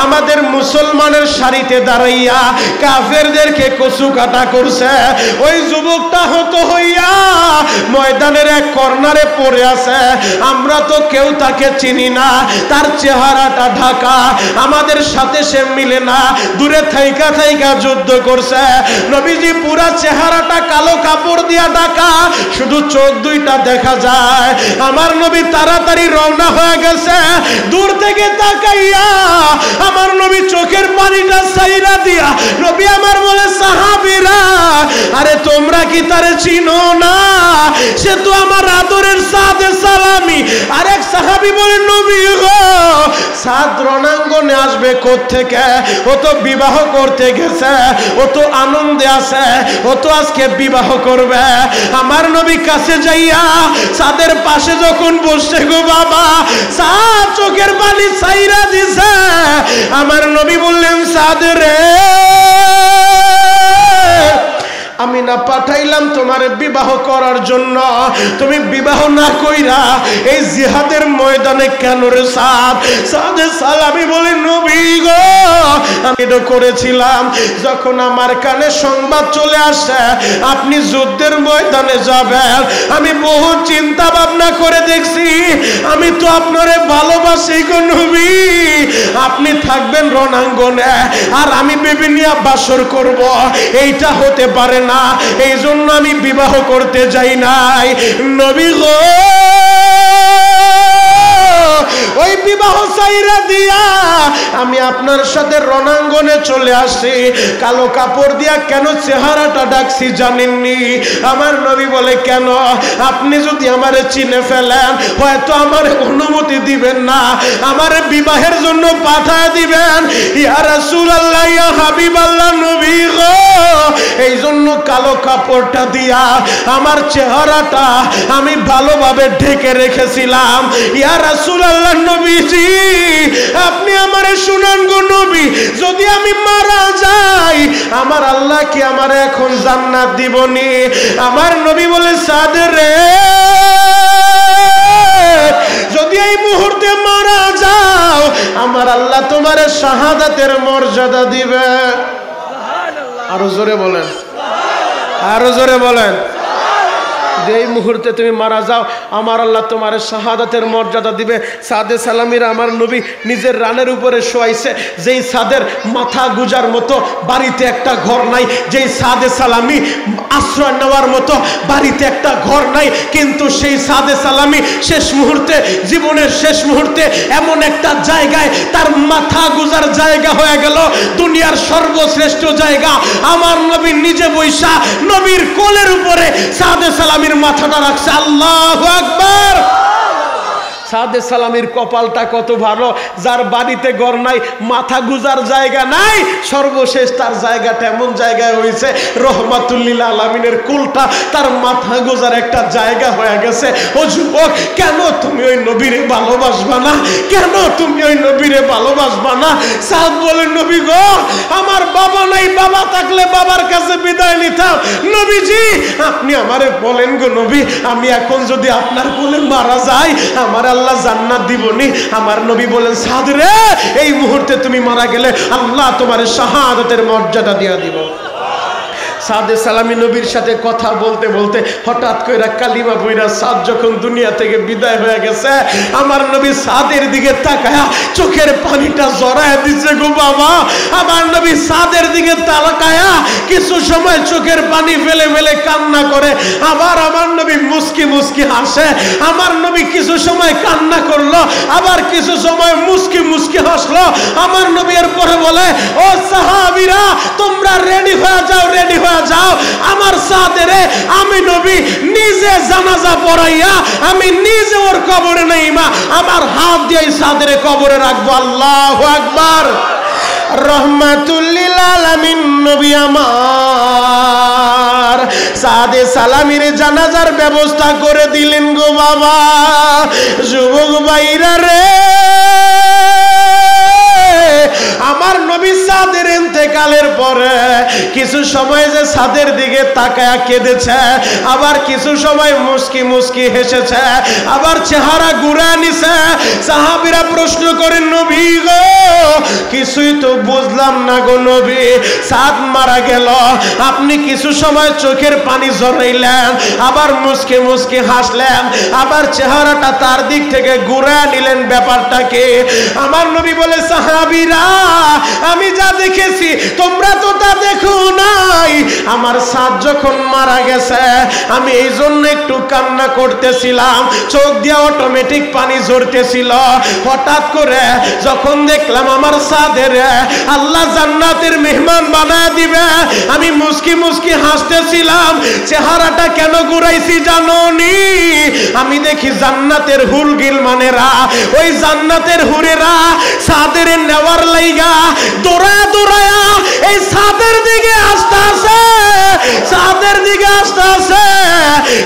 আমাদের মুসলমানের সারিতে দাঁড়াইয়া কাফেরদেরকে কচু কাটা করছে। ওই যুবকটা হত হইয়া ময়দানের এক কর্নারে পড়ে আছে। আমরা তো কেউ তাকে চিনি না, তার চেহারাটা ঢাকা, আমাদের সাথে সে মিলে না, দূরে থাইকা থাইকা যুদ্ধ করছে। নবীজি পুরা চেহারাটা কালো কাপড় দিয়া ঢাকা, শুধু চোখ দুইটা দেখা যায়। আমার নবী তাড়াতাড়ি রওনা হয়ে গেছে। দূর থেকে তাকাইয়া আমার নবী চোখের পানিটা ছাইরা দিয়া নবী আমার বলে, সাহাবীরা আরে তোমরা কি তারে চিনো না? সে তো আমার আদরের সাদে সালামি। আরেক সাহাবী বলে, নবী গো, সাদ রণাঙ্গনে আসবে কোত্থেকে? ও তো বিবাহ করতে গেছে, ও তো আনন্দে আছে, ও তো আজকে বিবাহ করবে। আমার নবী কাছে যাইয়া সাদের পাশে যখন বসছে গো বাবা, সাদ চোখের পানি ছাইরা দিছে। আমার নবী বললেন, সাদ রে, আমি না পাঠাইলাম তোমার বিবাহ করার জন্য, তুমি বিবাহ না কইরা এই জিহাদের ময়দানে কেন রে সাদ? সাদে সালামি বলে, নবী গো, আমি তো করেছিলাম যখন আমার কানে সংবাদ চলে আসে আপনি যুদ্ধের ময়দানে যাবেন, আমি বহু চিন্তা ভাবনা করে দেখছি, আমি তো আপনারে ভালোবাসি গো নবী। আপনি থাকবেন রণাঙ্গনে আর আমি বিবি নিয়ে বাসর করব, এইটা হতে পারে না, এই জন্য আমি বিবাহ করতে যাই নাই। নবী গো, ওই বিবাহ চাইরা দিয়া আমি আপনার সাথে রণাঙ্গনে চলে আসি। কালো কাপড় দিয়া কেন চেহারাটা ডাকছি জানেননি? আমার নবী বলে, কেন? আপনি যদি আমারে চিনে ফেলেন হয়তো আমার অনুমতি দিবেন না, আমারে বিবাহের জন্য পাঠায় দিবেন। ইয়া রাসূলুল্লাহ, ইয়া হাবিবাল্লাহ, নবী গো, এই জন্য কালো কাপড়টা দিয়া আমার চেহারাটা আমি ভালোভাবে ঢেকে রেখেছিলাম। ইয়া রাসূলুল্লাহ, নবীজি আপনি আমারে শুনান গো নবী, যদি আমি মারা যাই আমার আল্লাহ কি আমারে এখন জান্নাত দিবনি? আমার নবী বলে, সাদ রে, যদি এই মুহূর্তে মারা যাও আমার আল্লাহ তোমারে শাহাদাতের মর্যাদা দিবে। আরো জোরে বলেন, আরো জোরে বলেন। এই মুহূর্তে তুমি মারা যাও আমার আল্লাহ তোমার শাহাদাতের মর্যাদা দিবে। সাদে সালামির আমার নবী নিজের রানের উপরে শোয়াইছে, যেই সাদের মাথা গুজার মতো বাড়িতে একটা ঘর নাই, যেই সাদে সালামি আশ্রয় নেওয়ার মতো বাড়িতে একটা ঘর নাই, কিন্তু সেই সাদে সালামি শেষ মুহূর্তে, জীবনের শেষ মুহূর্তে এমন একটা জায়গায় তার মাথা গুজার জায়গা হয়ে গেল, দুনিয়ার সর্বশ্রেষ্ঠ জায়গা। আমার নবী নিজে বৈশা নবীর কোলের উপরে সাদে সালামির মাথাটা রাখছে। আল্লাহু আকবার। সাদে সালামির কপালটা কত ভালো, যার বাড়িতে ঘর নাই, মাথা গুজার জায়গা নাই, সর্বশেষ তার জায়গাটা এমন জায়গায় হয়েছে রহমাতুল লিল আলামিনের কুলটা তার মাথা গুজার একটা জায়গা হয়ে গেছে। ও যুবক, কেন তুমি ওই নবীরে ভালোবাসবা না? কেন তুমি ওই নবীরে ভালোবাসবা না? সাদ বলেন, নবী গো, আমার বাবা নাই, বাবা থাকলে বাবার কাছে বিদায় নিতাম। নবীজি আপনি আমারে বলেন গো নবী, আমি এখন যদি আপনার কোলে মারা যাই আমার আল্লাহ জান্নাত দিবনি? আমার নবী বলেন, সাদ রে, এই মুহূর্তে তুমি মারা গেলে আল্লাহ তোমার শাহাদাতের মর্যাদা দিয়া দিব। সাদে সালামি নবীর সাথে কথা বলতে বলতে হঠাৎ করে কালিমা পড়া সাদ যখন দুনিয়া থেকে বিদায় হয়ে গেছে, আমার নবী সাদের দিকে তাকায়া চোখের পানিটা জড়ায় দিচ্ছে গো বাবা। আমার নবী সাদের দিকে তাকায়া কিছু সময় চোখের পানি ফেলে ফেলে কান্না করে, আবার আমার নবী মুস্কি মুস্কি হাসে। আমার নবী কিছু সময় কান্না করলো, আবার কিছু সময় মুস্কি মুস্কি হাসলো। আমার নবী এর পরে বলে, ও সাহাবীরা তোমরা রেডি হয়ে যাও, রেডি হয়ে যাও, আমার সাদের আমি নবী নিজে জানাজা পড়াইয়া আমি নিজে ওর কবরে নেইমা আমার হাত দিয়ে সাদের কবরে রাখবো। আল্লাহু আকবার। রহমাতুল লিল আলামিন নবী আমার সাদে সালামির জানাজার ব্যবস্থা করে দিলেন গো বাবা। যুবক ভাইরা রে, আমার নবী সাদের ইন্তেকালের পরে কিছু সময় যে সাদের দিকে তাকায়া কেঁদেছে, আবার কিছু সময় মুস্কি মুস্কি হেসেছে, আবার চেহারা ঘুরে সাহাবীরা প্রশ্ন করেন নবী গো কিছুই তো বুঝলাম না গো নবী, সাদ মারা গেল, আপনি কিছু সময় চোখের পানি ঝরাইলেন, আবার মুসকে মুসকে হাসলেন, আবার চেহারাটা তার দিক থেকে ঘুরে নিলেন, ব্যাপারটা কি? আমার নবী বলে সাহাবীরা আমি যা দেখেছি তোমরা তো তা দেখো নাই, আমার সাদ যখন মারা গেছে আমি এই জন্য একটু কান্না করতেছিলাম, চোখ দিয়ে অটোমেটিক পানি ঝরতেছিল, হঠাৎ করে যখন দেখলাম আমার সাদের আল্লাহ জান্নাতের মেহমান বানায় দিবে, আমি মুস্কি মুস্কি হাসতেছিলাম, চেহারাটা কেন ঘুরাইছি জানো নি? আমি দেখি জান্নাতের হুর গিলমানেরা, ওই জান্নাতের হুরেরা সাদের নেওয়ার লাইগা দৌড়ায়া দৌড়ায়া এই সাদের দিকে আসতে আছে, সাদের দিকে আসতে আছে।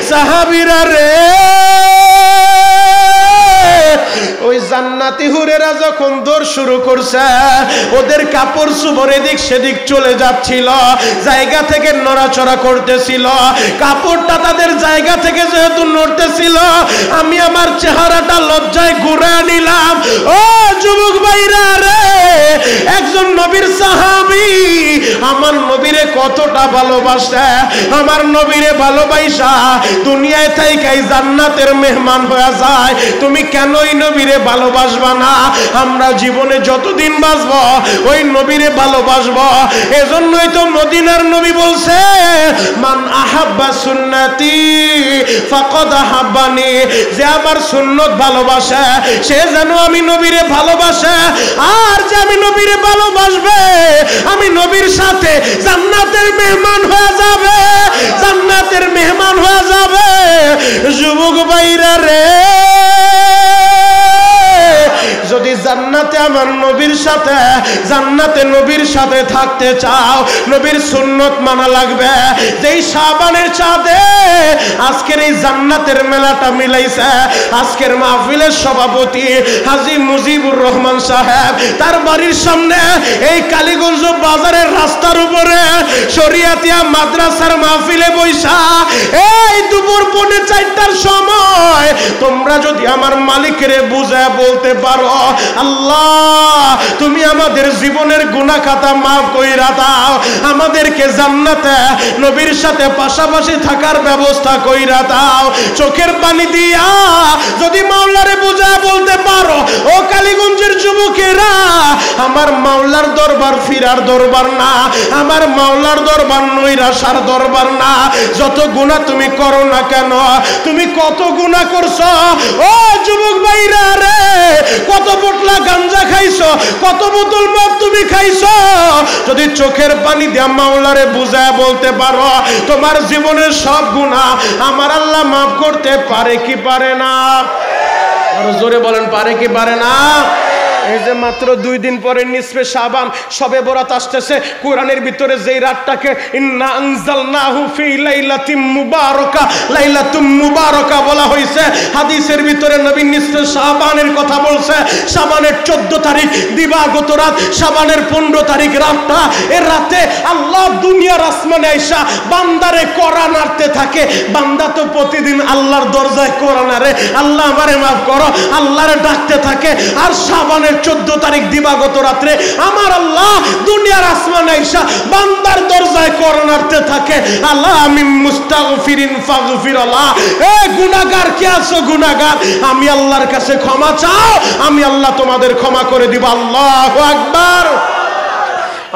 সাহাবীরা রে ওই জান্নাতি হুরেরা যখন দৌড় শুরু করছে, ওদের কাপড় চোপড় এদিক সেদিক চলে যাচ্ছিল, জায়গা থেকে নড়াচড়া করতেছিল, কাপড়টা তাদের জায়গা থেকে যেহেতু নড়তেছিল, আমি আমার চেহারাটা লজ্জায় ঘুরে নিলাম। ও যুবক ভাইরা রে, একজন নবীর সাহাবী আমার নবীরে কতটা ভালোবাসে, আমার নবীরে ভালোবাসা দুনিয়ায় থাইকাই জান্নাতের মেহমান হয়ে যায়, তুমি কেনই নবীরে ভালোবাসবা না? আমরা জীবনে যতদিন বাঁচবো ওই নবীরে ভালোবাসবো, এজন্যই তো মদিনার নবী বলছে মান আহাব্বা সুন্নতি ফাকাদ আহাব্বানি, যে আমার সুন্নত ভালোবাসে সে যেন আমি নবীরে ভালোবাসে, আর যে আমি নবীরে ভালোবাসবে আমি নবীর সাথে জান্নাতের মেহমান হয়ে যাবে, জান্নাতের মেহমান হয়ে যাবে। যুবক ভাইরা রে, যদি জান্নাতে আমার নবীর সাথে, জান্নাতে নবীর সাথে থাকতে চাও, নবীর সুন্নত মানা লাগবে। যেই শাবানের চাঁদে আজকের এই জান্নাতের মেলাটা মিলাইছে, আজকের মাহফিলের সভাপতি হাজী মুজিবুর রহমান সাহেব তার বাড়ির সামনে এই কালীগঞ্জ বাজারের রাস্তার উপরে শরিয়াতিয়া মাদ্রাসার মাহফিলে বৈশা এই দুপুর 4:45টার সময় তোমরা যদি আমার মালিকের বুঝায় বলতে পারো আল্লাহ তুমি আমাদের জীবনের গুনাহ খাতা মাফ কইরা দাও, আমাদেরকে জান্নাতে নবীর সাথে পাশাপাশি থাকার ব্যবস্থা কইরা দাও, চোখের পানি দিয়া যদি মাওলারে বুঝায় বলতে পারো, ও কালীগঞ্জের যুবকেরা আমার মাওলার দরবার ফিরার দরবার না, আমার মাওলার দরবার নৈরাশার দরবার না। যত গুনাহ তুমি করো না কেন, তুমি কত গুনাহ করছো ও যুবক ভাইরা রে, কত বোতলা গাঞ্জা খাইছো, কত বোতল মদ তুমি খাইছো, যদি চোখের পানি দিয়া মাওলারে বুঝায় বলতে পারো তোমার জীবনের সব গুনাহ আমার আল্লাহ মাফ করতে পারে কি পারে না? আরো জোরে বলেন পারে কি পারে না? এই যে মাত্র 2 দিন পরে নিসফে শাবান শবে বরাত আসতেছে, কোরআনের ভিতরে যেই রাতটাকে ইন্না আনজালনাহু ফি লাইলাতিম মুবারাকা, লাইলাতুম মুবারাকা বলা হয়েছে, হাদিসের ভিতরে নবী নিসফে শাবানের কথা বলছে। শাবানের 14 তারিখ দিবাগত রাত, শাবানের 15 তারিখ রাতটা, এর রাতে আল্লাহ দুনিয়ার আসমানে আইসা বান্দারে কোরআন আনতে থাকে। বান্দা তো প্রতিদিন আল্লাহর দরজায় কোরআন আরে, আল্লাহ আমারে মাফ করো, আল্লাহরে ডাকতে থাকে। আর শাবানের 14 তারিখ দিবাগত রাত্রে আমার আল্লাহ দুনিয়ার আসমানে আইসা বান্দার দরজায় কোরআন আনতে থাকে, আল্লাহ আমি মুস্তাগফিরিন ফাগফিরাল্লাহ, এ গুনাহগার কে আছো গুনাহগার, আমি আল্লাহর কাছে ক্ষমা চাও, আমি আল্লাহ তোমাদের ক্ষমা করে দিব। আল্লাহু আকবার।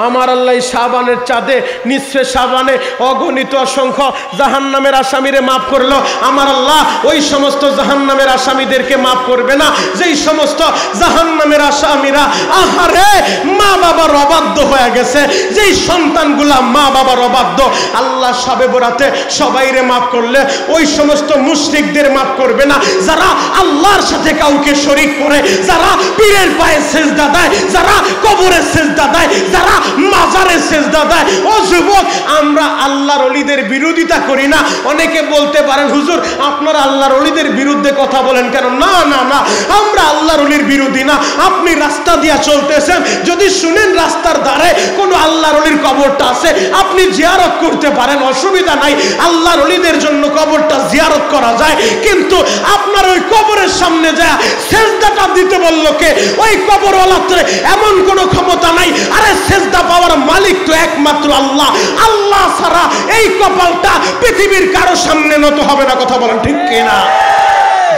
আমার আল্লাহ শাবানের চাঁদে নিসফে শাবানে অগণিত অসংখ্য জাহান্নামের আসামিরে মাফ করলো। আমার আল্লাহ ওই সমস্ত জাহান্নামের আসামিদেরকে মাফ করবে না যেই সমস্ত জাহান্নামের আসামিরা আহারে মা বাবার অবাধ্য হয়ে গেছে, যেই সন্তানগুলা মা বাবার অবাধ্য। আল্লাহ শবে বরাতে সবাইরে মাফ করলে ওই সমস্ত মুশরিকদের মাফ করবে না যারা আল্লাহর সাথে কাউকে শরীক করে, যারা পীরের পায়ে সেজদা দেয়, যারা কবরে সেজদা দেয়, যারা মাজারে সেজদা দেয়। ও যুবক, আমরা আল্লাহর ওলিদের বিরোধিতা করি না। অনেকে বলতে পারেন হুজুর আপনারা আল্লাহর ওলিদের বিরুদ্ধে কথা বলেন কেন? না না না, আমরা আল্লাহর ওলির বিরোধী না। আপনি রাস্তা দিয়া চলতেছেন, যদি শুনেন রাস্তার ধারে কোনো আল্লাহর ওলির কবরটা আছে, আপনি জিয়ারত করতে পারেন, অসুবিধা নাই। আল্লাহর ওলিদের জন্য কবরটা জিয়ারত করা যায়। কিন্তু আপনার ওই কবরের সামনে যায় সেজদাটা দিতে বলল কে? ওই কবরওয়ালার এমন কোনো ক্ষমতা নাই। আরে সেজদা পাওয়ার মালিক তো একমাত্র আল্লাহ। আল্লাহ ছাড়া এই কপালটা পৃথিবীর কারো সামনে নত হবে না। কথা বলেন ঠিক কিনা?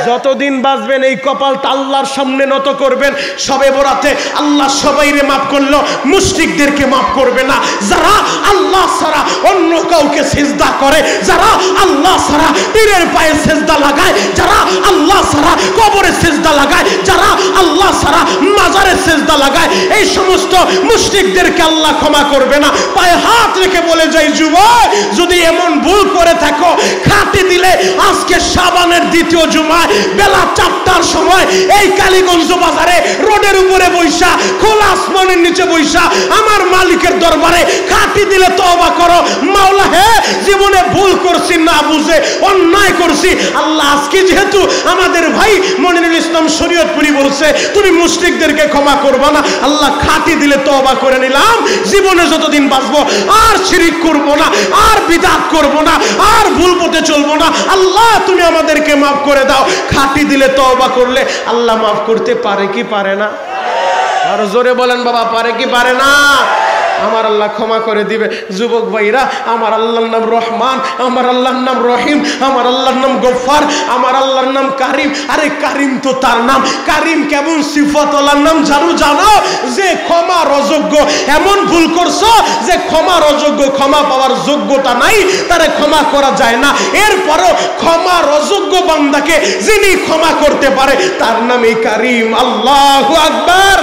যতদিন বাঁচবেন এই কপালটা আল্লাহর সামনে নত করবেন। সবে বরাতে আল্লাহ সবাইরে মাফ করলো, মুশরিকদেরকে মাফ করবে না। যারা আল্লাহ ছাড়া অন্য কাউকে সিজদা করে, যারা আল্লাহ ছাড়া পীরের পায়ে সিজদা লাগায়, যারা আল্লাহ ছাড়া কবরে সিজদা লাগায়, যারা আল্লাহ ছাড়া মাজারে সিজদা লাগায়, এই সমস্ত মুশরিকদেরকে আল্লাহ ক্ষমা করবে না। পায়ে হাত রেখে বলে যাই, যুবক যদি এমন ভুল করে থাকো, খাটি দিলে আজকে শাবানের দ্বিতীয় জুমায় বেলা 4টার সময় এই কালীগঞ্জ বাজারে রোডের উপরে বৈশা, খোলা আসমানের নিচে বৈশা আমার মালিকের দরবারে খাটি দিলে তওবা করো, মাওলা হে জীবনে ভুল করছি, না বুঝে অন্যায় করছি। আল্লাহ আজকে যেহেতু আমাদের ভাই মনিরুল ইসলাম শরীয়তপুরি বলছে তুমি মুশরিকদেরকে ক্ষমা করবা না, আল্লাহ খাটি দিলে তওবা করে নিলাম, জীবনে যতদিন বাঁচবো আর শিরিক করব না, আর বিদআত করব না, আর ভুল পথে চলবো না। আল্লাহ তুমি আমাদেরকে মাফ করে দাও। খাটি দিলে তওবা করলে আল্লাহ মাফ করতে পারে কি পারে না? আর জোরে বলেন বাবা, পারে কি পারে না? আমার আল্লাহ ক্ষমা করে দিবে। যুবক ভাইরা, আমার আল্লাহর নাম রহমান, আমার আল্লাহর নাম রহিম, আমার আল্লাহর নাম গফফার, আমার আল্লাহর নাম কারিম। আরে কারিম তো তার নাম। কারিম কেমন সিফাতওয়ালার নাম জানো? যে ক্ষমার অযোগ্য। এমন ভুল করছো যে ক্ষমার অযোগ্য, ক্ষমা পাওয়ার যোগ্যতা নাই, তারে ক্ষমা করা যায় না। এরপরও ক্ষমার অযোগ্য বান্দাকে যিনি ক্ষমা করতে পারে তার নামই কারিম। আল্লাহু আকবার।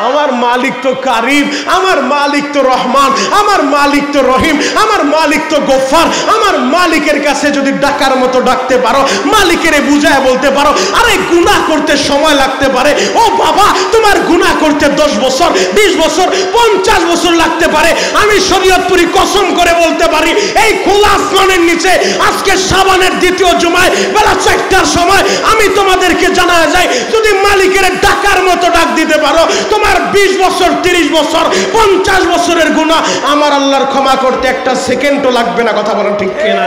আমার মালিক তো কারিম, আমার মালিক তো রহমান, আমার মালিক তো রহিম, আমার মালিক তো গফফার। আমার মালিকের কাছে যদি ডাকার মতো ডাকতে পারো, মালিকেরে বুঝায় বলতে পারো, আরে গুনাহ করতে সময় লাগতে পারে, ও বাবা তোমার গুনাহ করতে 10 বছর, 20 বছর, 50 বছর লাগতে পারে, আমি শরীয়তপুরি কসম করে বলতে পারি এই খোলা আসমানের নিচে আজকে শাবানের দ্বিতীয় জুমায় বেলা 4টার সময় আমি তোমাদেরকে জানায় যাই, যদি মালিকের ডাকার মতো ডাক দিতে পারো, তোমার 20 বছর, 30 বছর, 50 বছরের গুনাহ আমার আল্লাহর ক্ষমা করতে একটা সেকেন্ডও লাগবে না। কথা বলেন ঠিক কিনা?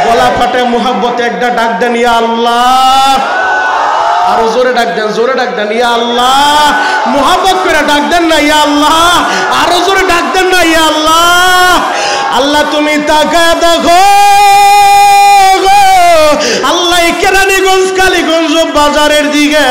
গলা ফাটে মুহাব্বতে একটা ডাক দেন, ইয়া আল্লাহ। আরো জোরে ডাক দেন, জোরে ডাক দেন, ইয়া আল্লাহ। মুহাব্বত করে ডাক দেন না, ইয়া আল্লাহ। আরো জোরে ডাক দেন না, ইয়া আল্লাহ। আল্লাহ তুমি তাকায় দেখো, আল্লাহ কেরানীগঞ্জ কালীগঞ্জ বাজারের দিকে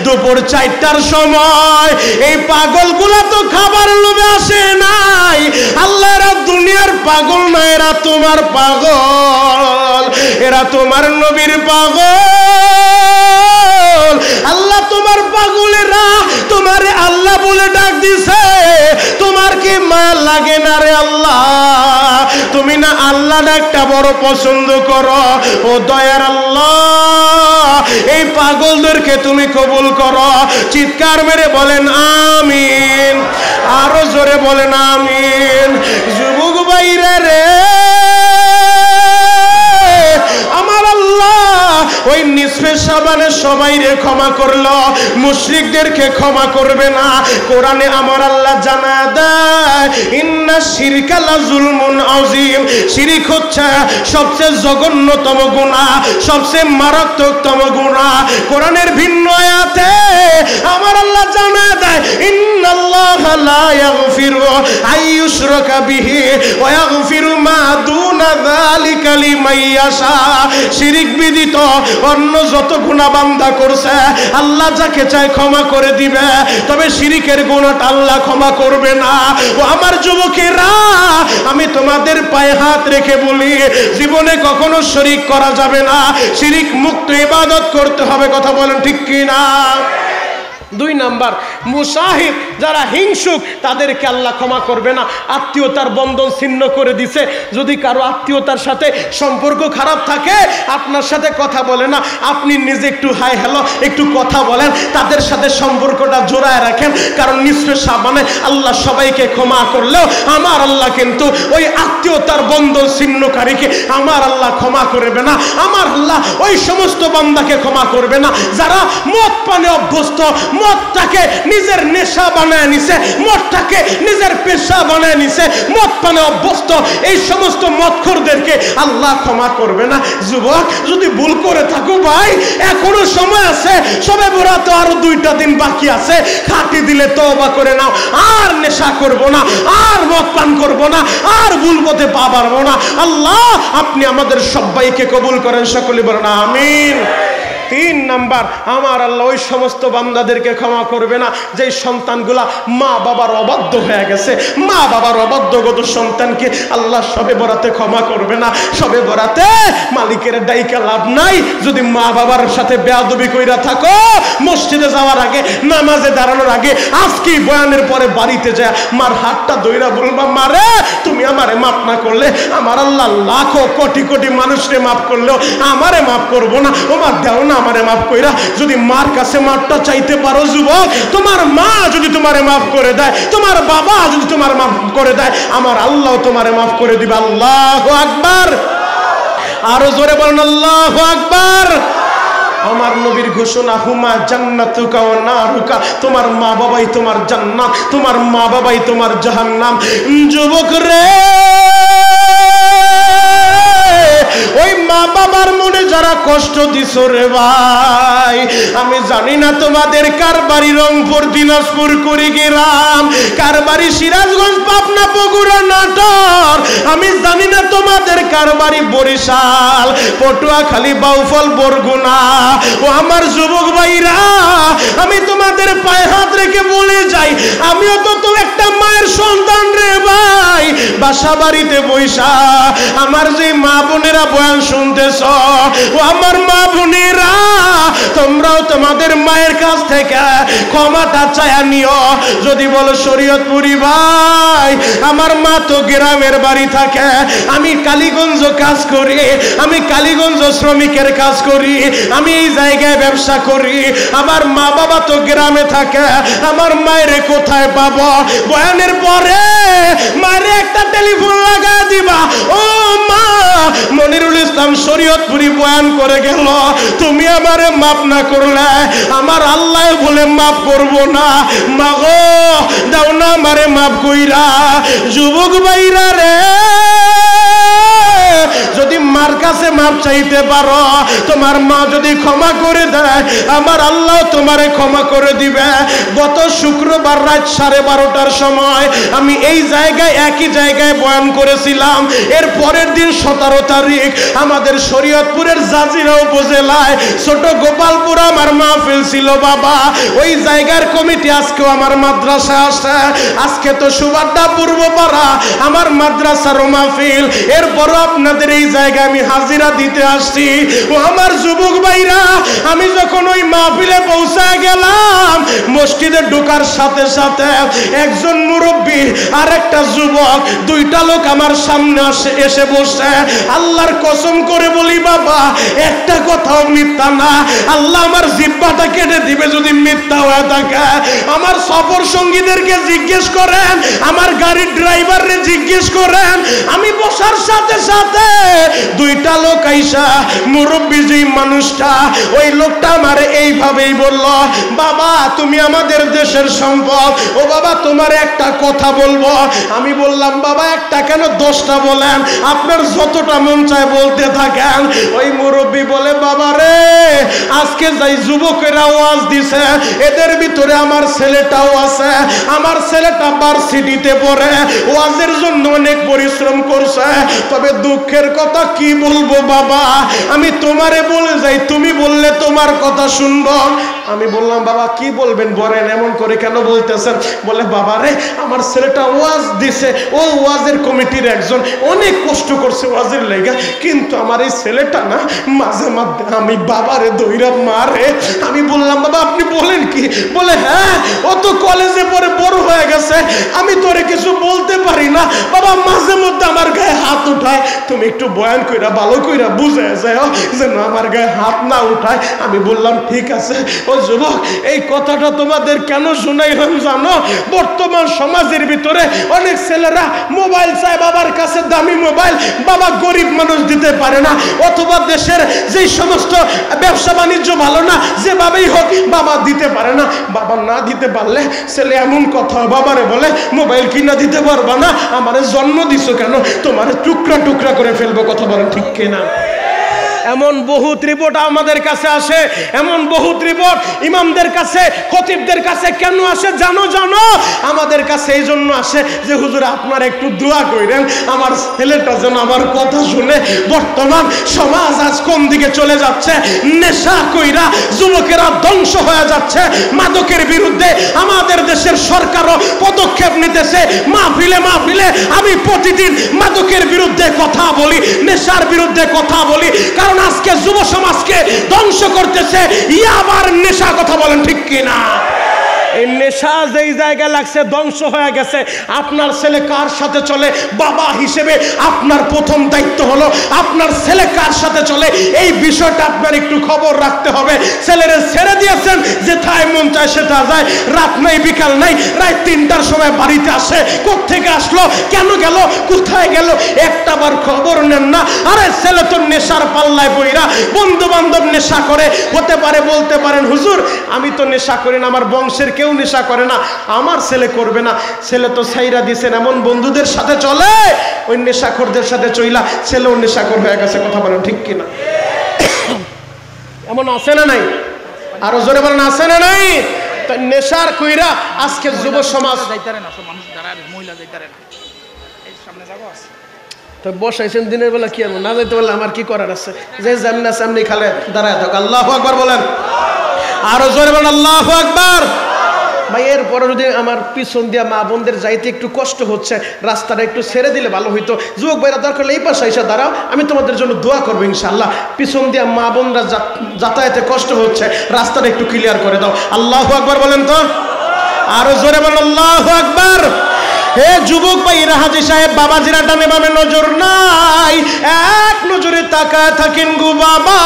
দুপুর 4টার সময় এই পাগলগুলা তো খাবার লোভে আসে নাই। আল্লাহ এরা দুনিয়ার পাগল না, এরা তোমার পাগল, এরা তোমার নবীর পাগল। আল্লাহ তোমার পাগলেরা তোমারে আল্লাহ বলে ডাক দিছে, তোমার কি মায়া লাগে না রে আল্লাহ? তুমি না আল্লাহ ডাকটা বড় পছন্দ করো। ও দয়ার আল্লাহ, এই পাগলদেরকে তুমি কবুল করো। চিৎকার মেরে বলেন আমিন। আরো জোরে বলেন আমিন। যুবক ভাইরা রে, আমার আল্লাহ ওই নিসফে শাবানে সবাইরে ক্ষমা করলো, মুশরিকদেরকে ক্ষমা করবে না। কোরআনে আমার আল্লাহ জানায় দেয়, ইন্না শিরকা লাযুলমুন আযীম। শিরিক হচ্ছে সবচেয়ে জঘন্যতম গুনাহ, সবচেয়ে মারাত্মকতম গুনাহ। কোরআনের ভিন্ন আয়াতে আমার আল্লাহ জানায় দেয়, ইন্নাল্লাহা লা ইয়াগফিরু আইয়ুশরাকা বিহি ওয়া ইয়াগফিরু মা দুনা যালিকা লিমান ইয়াশা। শিরিক বিদিত অন্য যত গুনাহ বান্দা করছে আল্লাহ যাকে চায় ক্ষমা করে দিবে, তবে শিরিকের গুনাহটা আল্লাহ ক্ষমা করবে না। ও আমার যুবকেরা, আমি তোমাদের পায়ে হাত রেখে বলি, জীবনে কখনো শিরিক করা যাবে না। শিরিক মুক্ত ইবাদত করতে হবে। কথা বলেন ঠিক কি না? 2 নাম্বার, মুশাহিদ যারা হিংসুক তাদেরকে আল্লাহ ক্ষমা করবে না। আত্মীয়তার বন্ধন ছিন্ন করে দিছে। যদি কারো আত্মীয়তার সাথে সম্পর্ক খারাপ থাকে, আপনার সাথে কথা বলে না, আপনি নিজে একটু হাই হ্যালো একটু কথা বলেন, তাদের সাথে সম্পর্কটা জোড়ায় রাখেন। কারণ নিশ্চয় সাবানে আল্লাহ সবাইকে ক্ষমা করলেও আমার আল্লাহ কিন্তু ওই আত্মীয়তার বন্ধন ছিন্নকারীকে আমার আল্লাহ ক্ষমা করবে না। আমার আল্লাহ ওই সমস্ত বান্দাকে ক্ষমা করবে না যারা মদ পানে অভ্যস্ত, মদটাকে নিজের নেশা বানায় নিছে, মদটাকে নিজের পেশা বানায় নিছে, মদ পানে অভ্যস্ত এই সমস্ত মদখোরদেরকে আল্লাহ ক্ষমা করবে না। যুবক, যদি ভুল করে থাকো ভাই, এখনো সময় আছে, সবে বরাত আরো 2টা দিন বাকি আছে, খাটি দিলে তওবা করে নাও। আর নেশা করব না, আর মদ পান করব না, আর ভুল পথে পা বাড়ব না। আল্লাহ আপনি আমাদের সবাইকে কবুল করেন, সকলে বলেন আমিন। 3 নাম্বার, আমার আল্লাহ ওই সমস্ত বান্দাদেরকে ক্ষমা করবে না যেই সন্তানগুলা মা বাবার অবাধ্য হয়ে গেছে। মা বাবার অবাধ্যগত সন্তানকে আল্লাহ সবে বরাতে ক্ষমা করবে না। সবে বরাতে মালিকের ডাইকা লাভ নাই। যদি মা বাবার সাথে বেয়াদবি কইরা থাকো, মসজিদে যাওয়ার আগে, নামাজে দাঁড়ানোর আগে, আজকে বয়ানের পরে বাড়িতে যায় মার হাতটা ধইরা বলবা, মারে তুমি আমারে মাফ না করলে আমার আল্লাহ লাখো কোটি কোটি মানুষকে মাফ করলেও আমারে মাফ করবো না। ওমা দেও না আমারে মাফ কইরা। যদি মার কাছে মাফটা চাইতে পারো যুবক, তোমার মা যদি তোমারে মাফ করে দেয়, তোমার বাবা যদি তোমার মাফ করে দেয়, আমার আল্লাহ তোমারে মাফ করে দিবে। আল্লাহু আকবার। আরো জোরে বলেন আল্লাহু আকবার। আমার নবীর ঘোষণা, হুমা জান্নাতুকা ওয়া নারুকা, তোমার মা বাবাই তোমার জান্নাত, তোমার মা বাবাই তোমার জাহান্নাম। যুবক রে, ওই মা বাবার মনে যারা কষ্ট দিছো রে ভাই, আমি জানি না তোমাদের কার বাড়ি রংপুর, দিনাজপুর, কুড়িগ্রাম, কার বাড়ি সিরাজগঞ্জ, পাবনা, বগুড়া, নাটোর, আমি জানি না তোমাদের কার বাড়ি বরিশাল, পটুয়াখালী, বাউফল, বরগুনা। ও আমার যুবক ভাইরা, আমি তোমাদের পায়ে হাত রেখে বলে যাই, আমিও তো একটা মায়ের সন্তান রে ভাই। বাসা বাড়িতে বৈশা আমার যে মা বোনেরা বয়ান শুনতেছ, ও আমার মা বোনেরা, তোমরাও তোমাদের মায়ের কাছ থেকে ক্ষমাটা চায়া নিও। যদি বলো শরীয়তপুরি ভাই, আমার মা তো গ্রামের বাড়ি থাকে, আমি কালীগঞ্জ কাজ করি, আমি কালীগঞ্জ শ্রমিকের কাজ করি, আমি এই জায়গায় ব্যবসা করি, আমার মা বাবা তো গ্রামে থাকে, আমার মায়ের কোথায় পাবো? বয়ানের পরে মায়ের একটা টেলিফোন লাগা দিবা। ও মা, মনিরুল ইসলাম শরীয়তপুরি বয়ান করে গেল, তুমি আমারে মাফ না করলে আমার আল্লাহ বলে মাফ করব না। মাগো দাও না আমারে মাফ কইরা। যুবক ভাইরা রে, যদি মার কাছে মাপ চাইতে পারো, তোমার মা যদি ক্ষমা করে দেয়, আমার আল্লাহ তোমারে ক্ষমা করে দিবে। গত শুক্রবার রাত 12:30টার সময় আমি এই জায়গায়, একই জায়গায় বয়ান করেছিলাম। এর পরের দিন 17 তারিখ আমাদের শরীয়তপুরের জাজিরা উপজেলায় ছোট গোপালপুর আমার মাহফিল ছিল বাবা। ওই জায়গার কমিটি আজকেও আমার মাদ্রাসা আসে। আজকে তো সুবাড্ডা পূর্বপাড়া আমার মাদ্রাসার মাহফিল, এরপরও আপনাদের এই জায়গায় আমি হাজিরা দিতে আসছি। ও আমার যুবক ভাইরা, আমি যখন ওই মাহফিলে পৌঁছায় গেলাম, মসজিদে ঢোকার সাথে সাথে একজন মুরব্বী আর একটা যুবক, 2টা লোক আমার সামনে এসে বসে। আল্লাহর কসম করে বলি বাবা, একটা কথাও মিথ্যা না। আল্লাহ আমার জিহ্বাটা কেটে দিবে যদি মিথ্যা হয়ে থাকে। আমার সফর সঙ্গীদেরকে জিজ্ঞেস করেন, আমার গাড়ির ড্রাইভাররে জিজ্ঞেস করেন, আমি বসার সাথে সাথে 2টা লোক আইসা, মুরব্বী যেই মানুষটা, ওই লোকটা আমারে এইভাবেই বলল, বাবা তুমি আমাদের দেশের সম্পদ, ও বাবা তোমার একটা কথা বলবো। আমি বললাম, বাবা একটা কেন 10টা বলেন, আপনার যতটা মন চায় বলতে থাকেন। ওই মুরব্বী বলে, বাবা রে, আজকে যাই যুবকেরা ওয়াজ দিছে, এদের ভিতরে আমার ছেলেটাও আছে। আমার ছেলেটা ভার্সিটিতে পড়ে, ওয়াজের জন্য অনেক পরিশ্রম করছে। তবে দুঃখের কথা কি বলবো বাবা, আমি তোমারে বলে যাই, তুমি বললে তোমার কথা শুনবো, আমি বললাম বাবা কি বলবেন বলেন, এমন করে কেন বলতেছেন? বলে বাবা রে, আমার ছেলেটা ওয়াজ দিছে, ও ওয়াজের কমিটির একজন, অনেক কষ্ট করছে ওয়াজের লেগা, কিন্তু আমার এই ছেলেটা না মাঝে মাঝে আমি বাবারে দইরা মারে। আমি বললাম বাবা আপনি বলেন কি? বলে হ্যাঁ, ও তো কলেজে পড়ে বড় হয়ে গেছে, আমি তোরে কিছু বলতে পারি না বাবা, মাঝে মধ্যে আমার গায়ে হাত উঠায়, তুমি একটু বয়ান কইরা ভালো কইরা বুঝে যাও যেন আমার গায়ে হাত না উঠায়। আমি বললাম ঠিক আছে। ও যুবক, এই কথাটা তোমাদের কেন শুনাইলাম জানো? বর্তমান সমাজের ভিতরে অনেক ছেলেরা মোবাইল চায়, বাবার কাছে দামি মোবাইল, বাবা গরিব মানুষ দিতে পারে না, অথবা দেশের যেই সমস্ত ব্যবসা বাণিজ্য ভালো না, যেভাবেই হোক বাবা দিতে পারে না। বাবা না দিতে পারলে ছেলে এমন কথা বাবারে বলে, মোবাইল কিনা দিতে পারবা না, আমারে জন্ম দিছো কেন, তোমার টুকরা টুকরা করে ফেলবো। কথা বলেন ঠিক কিনা? এমন বহুত রিপোর্ট আমাদের কাছে আসে, এমন বহুত রিপোর্ট ইমামদের কাছে, খতিবদের কাছে কেন আসে জানো? আমাদের কাছে এই জন্য আসে যে হুজুর আপনারা একটু দোয়া করেন আমার ছেলেটা যেন আমার কথা শুনে। বর্তমান সমাজ আজ কোন দিকে চলে যাচ্ছে, নেশা কইরা যুবকেরা ধ্বংস হয়ে যাচ্ছে। মাদকের বিরুদ্ধে আমাদের দেশের সরকারও পদক্ষেপ নিতেছে। মাহফিলে আমি প্রতিদিন মাদকের বিরুদ্ধে কথা বলি, নেশার বিরুদ্ধে কথা বলি, কারণ আজকে যুব সমাজকে ধ্বংস করতেছে ইয়াবার নেশা। কথা বলেন ঠিক কিনা? এই নেশা যেই জায়গায় লাগছে ধ্বংস হয়ে গেছে। আপনার ছেলে কার সাথে চলে, বাবা হিসেবে আপনার প্রথম দায়িত্ব হলো আপনার ছেলে কার সাথে চলে এই বিষয়টা আপনার একটু খবর রাখতে হবে। ছেলেরা ছেড়ে দিয়েছেন যেথায় মন চায় সেটা যায়, রাত নাই বিকাল নাই, রাত 3টার সময় বাড়িতে আসে, কোত্থেকে আসলো, কেন গেল, কোথায় গেল, একটাবার খবর নেন না। আরে ছেলে তো নেশার পাল্লায় বইরা, বন্ধু বান্ধব নেশা করে, হতে পারে বলতে পারেন হুজুর আমি তো নেশা করি না, আমার বংশের কেউ নেশা করে না, আমার ছেলে করবে না। ছেলে তো ছাইরা দিছেন, এমন বন্ধুদের সাথে চলে, ওই নেশাখোরদের সাথে চইলা ছেলেও নেশাখোর হয়ে গেছে। কথা বলেন ঠিক কিনা? এমন আছে না নাই? আরো জোরে বলেন আছে না নাই? তো নেশার কইরা আজকে যুব সমাজ তো বসাইছেন দিনের বেলা, কি না যাইতে বললে আমার কি করার আছে? যে যেমনি সামনে খালে দাঁড়ায় থাক। আল্লাহু আকবার বলেন, আরো জোরে বলেন আল্লাহু আকবার। ভাই এরপরে যদি আমার পিছন দিয়া মা বোনদের যাইতে একটু কষ্ট হচ্ছে, রাস্তাটা একটু ছেড়ে দিলে ভালো হইতো। যুবক ভাইরা দরকার হলে এই পাশে এসে দাঁড়াও, আমি তোমাদের জন্য দোয়া করবো ইনশাআল্লাহ। পিছন দিয়া মা বোনরা যাতায়াতে কষ্ট হচ্ছে, রাস্তাটা একটু ক্লিয়ার করে দাও। আল্লাহু আকবার বলেন তো, আরো জোরে বলেন আল্লাহু আকবার। হে যুবক ভাইরা, হাজী সাহেব বাবাজিরা ডানে বামে নজর নাই, এক নজরে তাকায় থাকেন গো বাবা,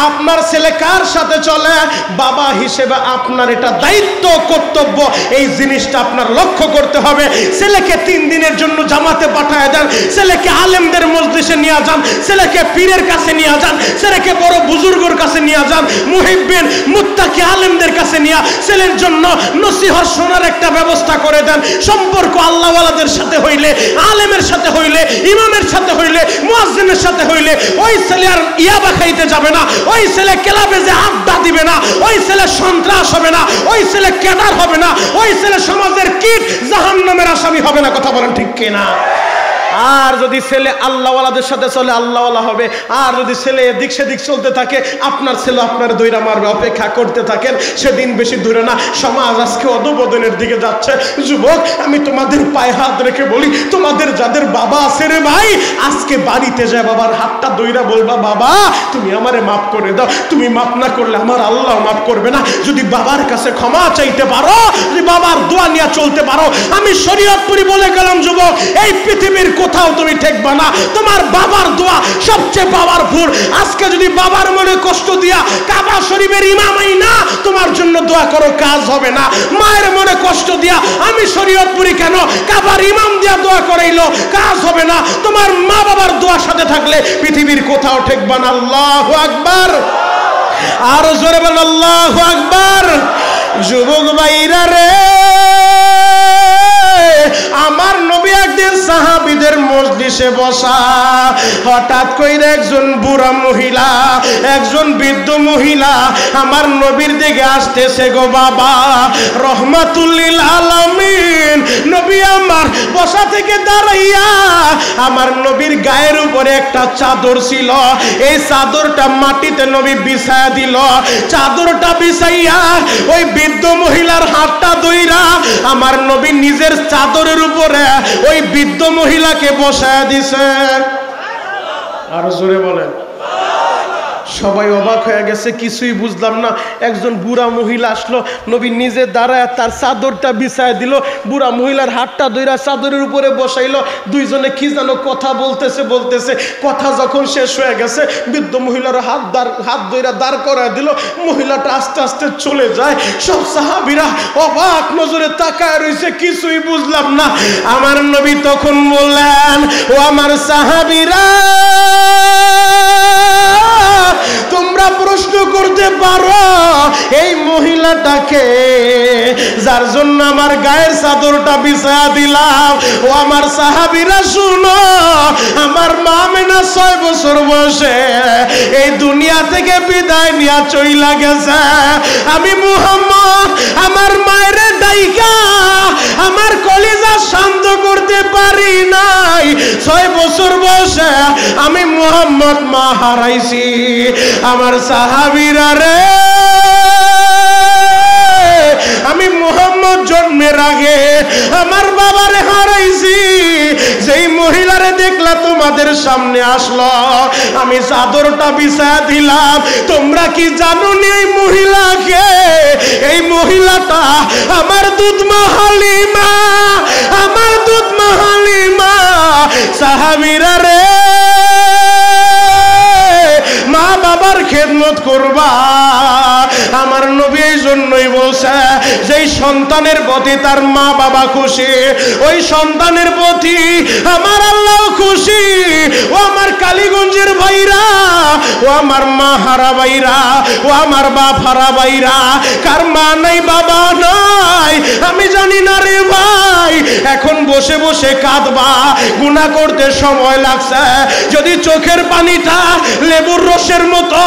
আপনার ছেলে কার সাথে চলে। বাবা হিসেবে আপনার এটা দায়িত্ব, কর্তব্য, এই জিনিসটা আপনার লক্ষ্য করতে হবে। ছেলেকে 3 দিনের জন্য জামাতে পাঠায় দেন, ছেলেকে আলেমদের মজলিসে নিয়ে যান, ছেলেকে পীরের কাছে নিয়ে যান, ছেলেকে বড় বুজুর্গের কাছে নিয়ে যান, মুহিব্বিন মুত্তাকি আলেমদের কাছে নিয়ে ছেলের জন্য নসিহত শোনার একটা ব্যবস্থা করে দেন। সম্পর্ক আল্লাহওয়ালাদের সাথে হইলে, আলেমের সাথে হইলে, ইমামের সাথে হইলে, মুয়াজ্জিনের সাথে হইলে, ওই ছেলে আর ইয়াবা খাইতে যাবে না, ওই ছেলে ক্লাবে যে আড্ডা দিবে না, ওই ছেলে সন্ত্রাস হবে না, ওই ছেলে ক্যাডার হবে না, ওই ছেলে সমাজের কীট জাহান্নামের আসামি হবে না। কথা বলেন ঠিক কিনা? আর যদি ছেলে আল্লাহওয়ালাদের সাথে চলে আল্লাহওয়ালা হবে, আর যদি ছেলে এদিক সেদিক চলতে থাকে আপনার ছেলে আপনার দইরা মারবে। অপেক্ষা করতে থাকেন, সেদিন বেশি দূরে না। সমাজ আজকে অধঃপতনের দিকে যাচ্ছে। যুবক আমি তোমাদের পায়ে হাত রেখে বলি, তোমাদের যাদের বাবা আছে রে ভাই, আজকে বাড়িতে যায় বাবার হাতটা দইরা বলবা বাবা তুমি আমারে মাফ করে দাও। তুমি মাফ না করলে আমার আল্লাহ মাফ করবে না। যদি বাবার কাছে ক্ষমা চাইতে পারো, যদি বাবার দোয়া নিয়ে চলতে পারো, আমি শরীয়তপুরি বলে গেলাম যুবক, এই পৃথিবীর কোথাও তুমি ঠেকবা না। তোমার বাবার দোয়া সবচেয়ে পাওয়ারফুল। আজকে যদি বাবার মনে কষ্ট দিয়া কাবা শরীফের ইমামই না তোমার জন্য দোয়া করো, কাজ হবে না। মায়ের মনে কষ্ট দিয়া আমি শরীয়তপুরি কেন, কাবার ইমাম দিয়া দোয়া করাইলো, কাজ হবে না। তোমার মা বাবার দোয়ার সাথে থাকলে পৃথিবীর কোথাও ঠেকবা না। আল্লাহু আকবার, আরো জোরে বল আল্লাহু আকবার। যুবক ভাইরা রে, আমার নবী একদিন সাহাবীদের মজলিসে বসা, হঠাৎ কইরা একজন বুড়া মহিলা, একজন বৃদ্ধ মহিলা আমার নবীর দিকে আসতেছে। গো বাবা রহমাতুল লিল আলামিন, নবী আমার বসা থেকে দাঁড়াইয়া আমার নবীর গায়ের উপরে একটা চাদর ছিল, এই চাদরটা মাটিতে নবী বিছায়া দিল। চাদরটা বিছাইয়া ওই বৃদ্ধ মহিলার হাতটা ধইরা আমার নবী নিজের চাদরের উপরে ওই বৃদ্ধ মহিলাকে বসায়া দিছে। আরো জোরে বলেন। সবাই অবাক হয়ে গেছে, কিছুই বুঝলাম না। একজন বুড়া মহিলা আসলো, নবী নিজে দাঁড়ায় তার চাদরটা বিছায় দিল, বুড়া মহিলার হাতটা ধইরা চাদরের উপরে বসাইলো। দুইজনে কি যেন কথা বলতেছে। কথা যখন শেষ হয়ে গেছে, বৃদ্ধ মহিলার হাত ধইরা দাঁড় করায় দিল। মহিলাটা আস্তে আস্তে চলে যায়। সব সাহাবীরা অবাক নজরে তাকায় রইছে, কিছুই বুঝলাম না। আমার নবী তখন বললেন, ও আমার সাহাবীরা, তোমরা প্রশ্ন করতে পারো এই মহিলাটাকে যার জন্য আমার গায়ের চাদরটা বিছায়া দিলাম। ও আমার সাহাবীরা শুনো, আমার মা আমেনা 6 বছর বয়সে এই দুনিয়া থেকে বিদায় নিয়া চইলা গেছে। আমি মুহাম্মদ আমার মায়ের ডাইকা আমার কলিজা শান্ত করতে পারি নাই। 6 বছর বয়সে আমি মুহাম্মদ মা হারাইছি। আমার সাহাবীরা রে, আমি মুহাম্মদ জন্মের আগে আমার বাবারে হারাইছি। যেই মহিলারে দেখলা তোমাদের সামনে আসলো, আমি চাদরটা বিছায়া দিলাম। তোমরা কি জানো নি এই মহিলাকে? এই মহিলাটা আমার দুধ মা হালিমা, আমার দুধ মা হালিমা। সাহাবীরা রে, মা বাবার খেদমত করবা। আমার নবী এই জন্যই বলছে, যেই সন্তানের প্রতি তার মা বাবা খুশি, ওই সন্তানের প্রতি আমার আল্লাহ খুশি। ও আমার কালীগঞ্জের ভাইরা, ও আমার মা হারা ভাইরা, ও আমার বাপ হারা ভাইরা, কার মা নাই বাবা নাই আমি জানি না রে ভাই। এখন বসে বসে কাঁদবা, গুনাহ করতে সময় লাগছে। যদি চোখের পানিটা লেবুর রসের মতো,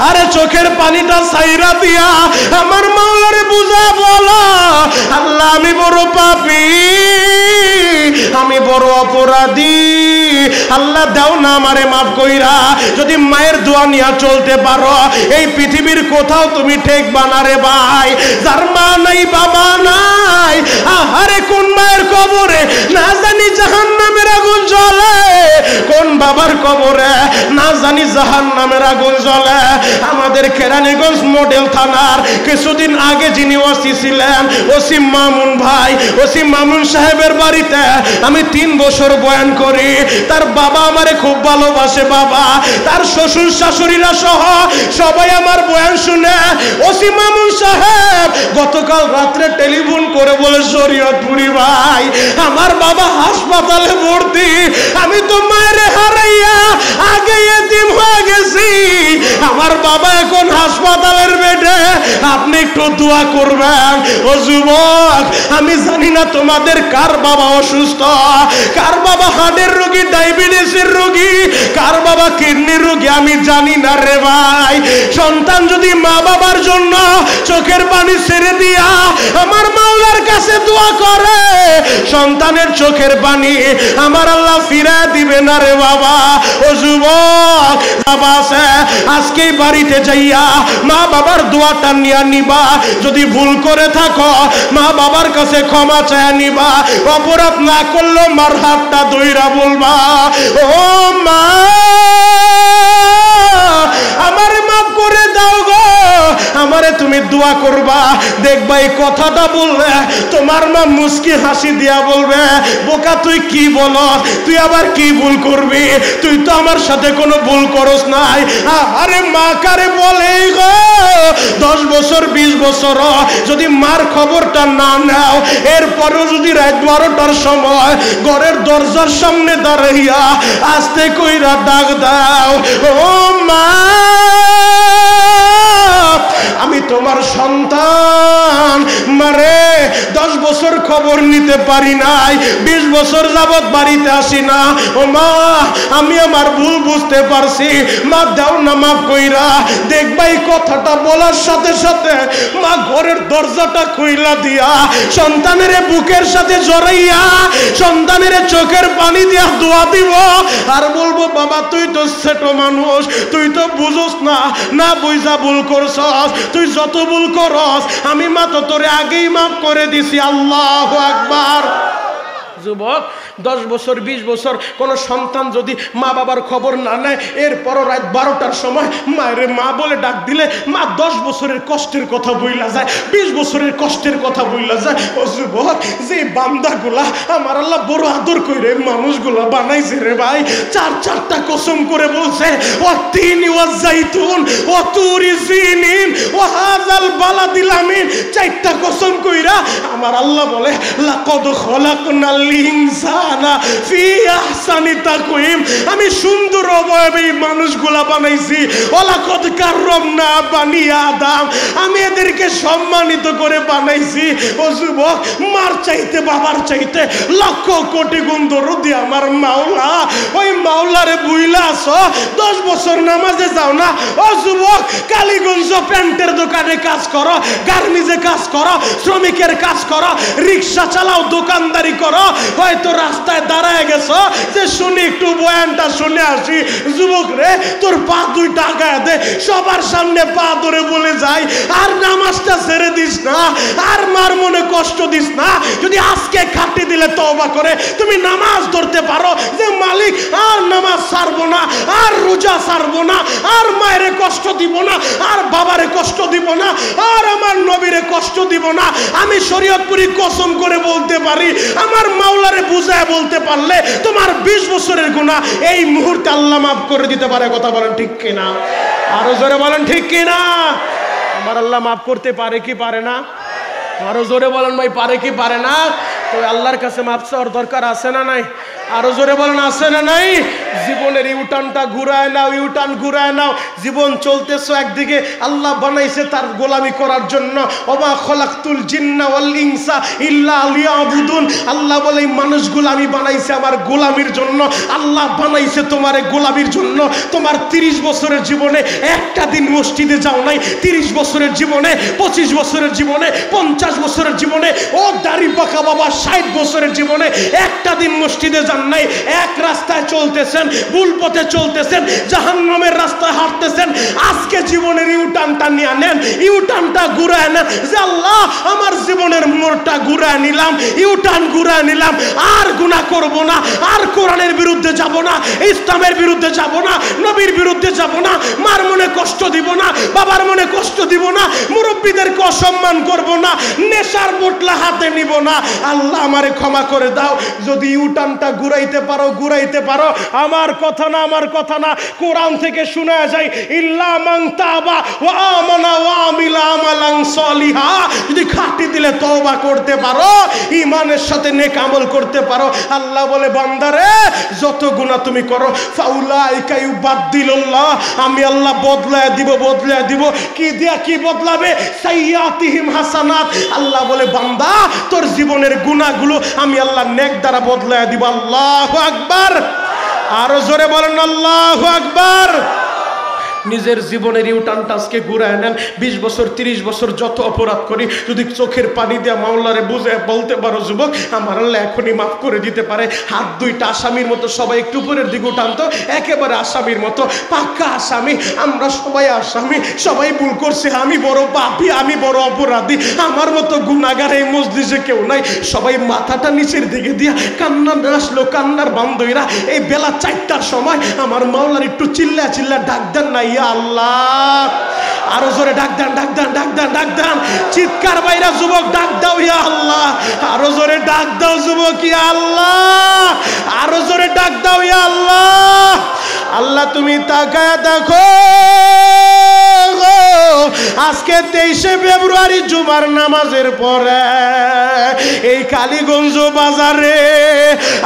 আরে চোখের পানিটা সাইরা দিয়া আমার মাওলারে বুঝা বলো, আল্লাহ আমি বড় পাপী, আমি বড় অপরাধী, আল্লাহ দাও না আমারে মাফ কইরা। যদি মায়ের দোয়া নিয়ে চলতে পারো, এই পৃথিবীর কোথাও তুমি ঠেকবা না রে ভাই। যার মা নাই বাবা নাই, আরে কোন মায়ের কবরে না জানি জাহান্নামের আগুন জ্বলে, কোন বাবার কবরে না জানি জাহান্নামের আগুন জ্বলে। আমাদের কেরানীগঞ্জ মডেল থানার কিছুদিন আগে যিনি ওসি ছিলেন, ওসি মামুন ভাই, ওসি মামুন সাহেবের বাড়িতে আমি 3 বছর বয়ান করি। তার বাবা আমারে খুব ভালোবাসে বাবা, তার শ্বশুর শাশুড়িরা সহ সবাই আমার বয়ান শুনে। ওসি মামুন সাহেব গতকাল রাত্রে টেলিফোন করে বলে, শরীয়তপুরি ভাই আমার বাবা হাসপাতালে ভর্তি, আমি তো মায়ের হারাইয়া আগে এতিম হয়ে গেছি, আমার বাবা এখন হাসপাতালের বেডে, আপনি একটু দোয়া করবেন। ও যুবক, আমি জানি না তোমাদের কার বাবা অসুস্থ, কার বাবা হার্টের রোগী, ডায়াবেটিসের রোগী, কার বাবা কিডনির রোগী, আমি জানি না রে ভাই। সন্তান যদি মা বাবার জন্য চোখের পানি ছেড়ে দিয়া আমার মাওলার কাছে দোয়া করে, সন্তানের চোখের পানি আমার আল্লাহ ফিরা দিবে না রে বাবা। ও যুবক, বাবা আছে আজকেই বাড়িতে যাইয়া মা বাবার দোয়াটা নিয়ে নিবা। যদি ভুল করে থাকো মা বাবার কাছে ক্ষমা চায় নিবা। অপরাধ না করলেও মার হাতটা ধইরা বলবা, ও মা আমারে মাফ করে দাও গো, আমারে তুমি দোয়া করবা। দেখবা এই কথাটা বললে তোমার মা মুস্কি হাসি দিয়া বলবে, বোকা তুই কি বলো, তুই আবার কি ভুল করবি, তুই তো আমার সাথে কোনো ভুল করস নাই। আরে মা কারে বলে গো, 10 বছর 20 বছর যদি মার খবরটা না নাও, এরপরও যদি রাত 12টার সময় ঘরের দরজার সামনে দাঁড়াইয়া আস্তে কইরা ডাক দাও, ও মা আমি তোমার সন্তান মারে 10 বছর খবর নিতে পারি নাই, 20 বছর যাবত বাড়িতে আসি না। ও মা, আমি আমার ভুল বুঝতে পারছি, মা দাও না মাফ কইরা। দেখবা এই কথাটা বলার সাথে সাথে মা ঘরের দরজাটা খুইলা দিয়া সন্তানের বুকের সাথে জড়াইয়া সন্তানের চোখের পানি দিয়া দোয়া দিব আর বলবো, বাবা তুই তো ছোট মানুষ, তুই তো বুঝোস না, না বুঝা ভুল করছস, তুই যত ভুল করস আমি মা তো তোরে আগেই মাফ করে দিছি। আল্লাহু আকবার। যুবক, 10 বছর 20 বছর কোন সন্তান যদি মা বাবার খবর না নেয়, এরপরও রাত 12টার সময় মায়ের মা বলে ডাক দিলে মা 10 বছরের কষ্টের কথা বইলা যায়, 20 বছরের কষ্টের কথা বইলা যায়। ও যুবক, যে বান্দাগুলা আমার আল্লাহ বড় আদর কইরে মানুষগুলা বানাইছে রে ভাই, 4টা কসম করে বলছে, ওয়াতিনি ওয়াজাইতুন ওয়া তুরি সিনিন ওয়া হাযাল বালাদিল আমিন। 4টা কসম কইরা আমার আল্লাহ বলে, লাকাদ খলাকনাল ইনসানা ফি আহসানি তাকওয়িম। আমি সুন্দর অবয়বে এই মানুষগুলা বানাইছি। ওয়ালাকাদ কাররামনা বানি আদম, আমি এদেরকে সম্মানিত করে বানাইছি। ও যুবক, মার চাইতে বাবার চাইতে লক্ষ কোটি গুণ দরদি আমার মাওলা। ওই মাওলারে বুইলা আসো, 10 বছর নামাজে যাও না। ও যুবক, কালীগঞ্জ প্যান্টের দোকানে কাজ করো, গার্মেন্টসে কাজ করো, শ্রমিকের কাজ করো, রিক্সা চালাও, দোকানদারি করো, হয়তো রাস্তায় দাঁড়ায় গেছো যে শুনি একটু বয়ানটা শুনে আসি। যুবক রে, তোর পা 2টা আগায় দে, সবার সামনে পা ধরে বলে যাই, আর নামাজটা ছেড়ে দিস না, আর মার মনে কষ্ট দিস না। যদি আজকে খাটি দিলে তওবা করে তুমি নামাজ ধরতে পারো যে মালিক আর নামাজ ছাড়বো না, আর রোজা ছাড়বো না, আর মায়েরে কষ্ট দিব না, আর বাবারে কষ্ট দিব না, আর আমার নবীরে কষ্ট দিব না। আমি শরীয়তপুরি কসম করে বলতে পারি, আমার মাওলারে বুঝায় বলতে পারলে তোমার 20 বছরের গুনাহ এই মুহূর্তে আল্লাহ মাফ করে দিতে পারে। কথা বলেন ঠিক কিনা? আরো জোরে বলেন ঠিক কিনা? আমার আল্লাহ মাফ করতে পারে কি পারে না? আরো জোরে বলেন ভাই, পারে কি পারে না? তো আল্লাহর কাছে মাফ চাওয়ার দরকার আছে না নাই? আরো জোরে বলেন, আছে না নাই? জীবনের ইউটার্নটা ঘুরায় নাও, ইউটার্ন ঘুরায় নাও। জীবন চলতেছো একদিকে, আল্লাহ বানাইছে তার গোলামি করার জন্য। ওমা খলাকতুল জিন্না ওয়াল ইনসা ইল্লা লিয়াবুদুন। আল্লাহ বলে এই মানুষগুলো আমি বানাইছি আমার গোলামির জন্য। আল্লাহ বানাইছে তোমারে গোলামির জন্য। তোমার 30 বছরের জীবনে একটা দিন মসজিদে যাও নাই, 30 বছরের জীবনে, 25 বছরের জীবনে, 50 বছরের জীবনে, ও দাড়ি পাকা বাবা 60 বছরের জীবনে একটা দিন মসজিদে যান নাই। এক রাস্তায় চলতেছেন, ভুল পথে চলতেছেন, জাহান্নামের রাস্তায় হাঁটতেছেন। আজকে জীবনের ইউটার্নটা নিয়ে নেন, ইউটার্নটা ঘুরায় নেন যে আল্লাহ আমার জীবনের মোড়টা ঘুরায় নিলাম, ইউটার্ন ঘুরায় নিলাম, আর গুনাহ করব না, আর কোরআনের বিরুদ্ধে যাব না, ইসলামের বিরুদ্ধে যাব না, নবীর বিরুদ্ধে যাব না, মার মনে কষ্ট দিব না, বাবার মনে কষ্ট দিব না, মুরব্বীদেরকে অসম্মান করব না, নেশার বোতলা হাতে নিব না। আল্লাহ আমারে ক্ষমা করে দাও। যদি ইউটার্নটা ঘুরাইতে পারো, ঘুরাইতে পারো। আমার কথা না, আমার কথা না, কোরআন থেকে শোনা যায়, ইল্লা মান তাবা ওয়া আমানা ওয়া আমিলা আমালান সলিহা। যদি খাঁটি দিলে তওবা করতে পারো, ঈমানের সাথে নেক আমল করতে পারো, আল্লাহ বলে বান্দারে যত গুনাহ তুমি করো ফাউলাইকা ইউবাদদিলুল্লাহ, আমি আল্লাহ বদলায় দিব, বদলায় দিব। কি দিয়া কি বদলাবে? সাইয়াতিহিম হাসানাত। আল্লাহ বলে বান্দা তোর জীবনের গুনাহগুলো আমি আল্লাহ নেক দ্বারা বদলায় দিব। আল্লাহু আকবার। আরো জোরে বলেন আল্লাহু আকবার। নিজের জীবনের ইউটার্নটা আজকে ঘুরায় নেন। 20 বছর 30 বছর যত অপরাধ করি, যদি চোখের পানি দিয়ে মাওলারে বুঝে বলতে পারো যুবক, আমার আল্লাহ এখনই মাফ করে দিতে পারে। হাত 2টা আসামির মতো সবাই একটু উপরের দিকে উঠান্ত, একেবারে আসামির মতো, পাক্কা আসামি। আমরা সবাই আসামি, সবাই ভুল করছে। আমি বড় পাপী, আমি বড় অপরাধী, আমার মতো গুনাহগার এই মজলিসে কেউ নাই। সবাই মাথাটা নিচের দিকে দিয়া কান্না আসলো, কান্নার বান্ধবীরা এই বেলা 4টার সময় আমার মাওলার একটু চিল্লা চিল্লা ডাক দেন না, ইয়া আল্লাহ। আরো জোরে ডাক দেন, ডাক দেন, ডাক দেন, ডাক দেন, চিৎকার বাইরা যুবক ডাক দাও, ইয়া আল্লাহ। আরো জোরে ডাক দাও যুবক, ইয়া আল্লাহ। আরো জোরে ডাক দাও, ইয়া আল্লাহ। আল্লাহ তুমি তাকায় দেখো, আজকে 23শে ফেব্রুয়ারি জুমার নামাজের পরে এই কালীগঞ্জ বাজারে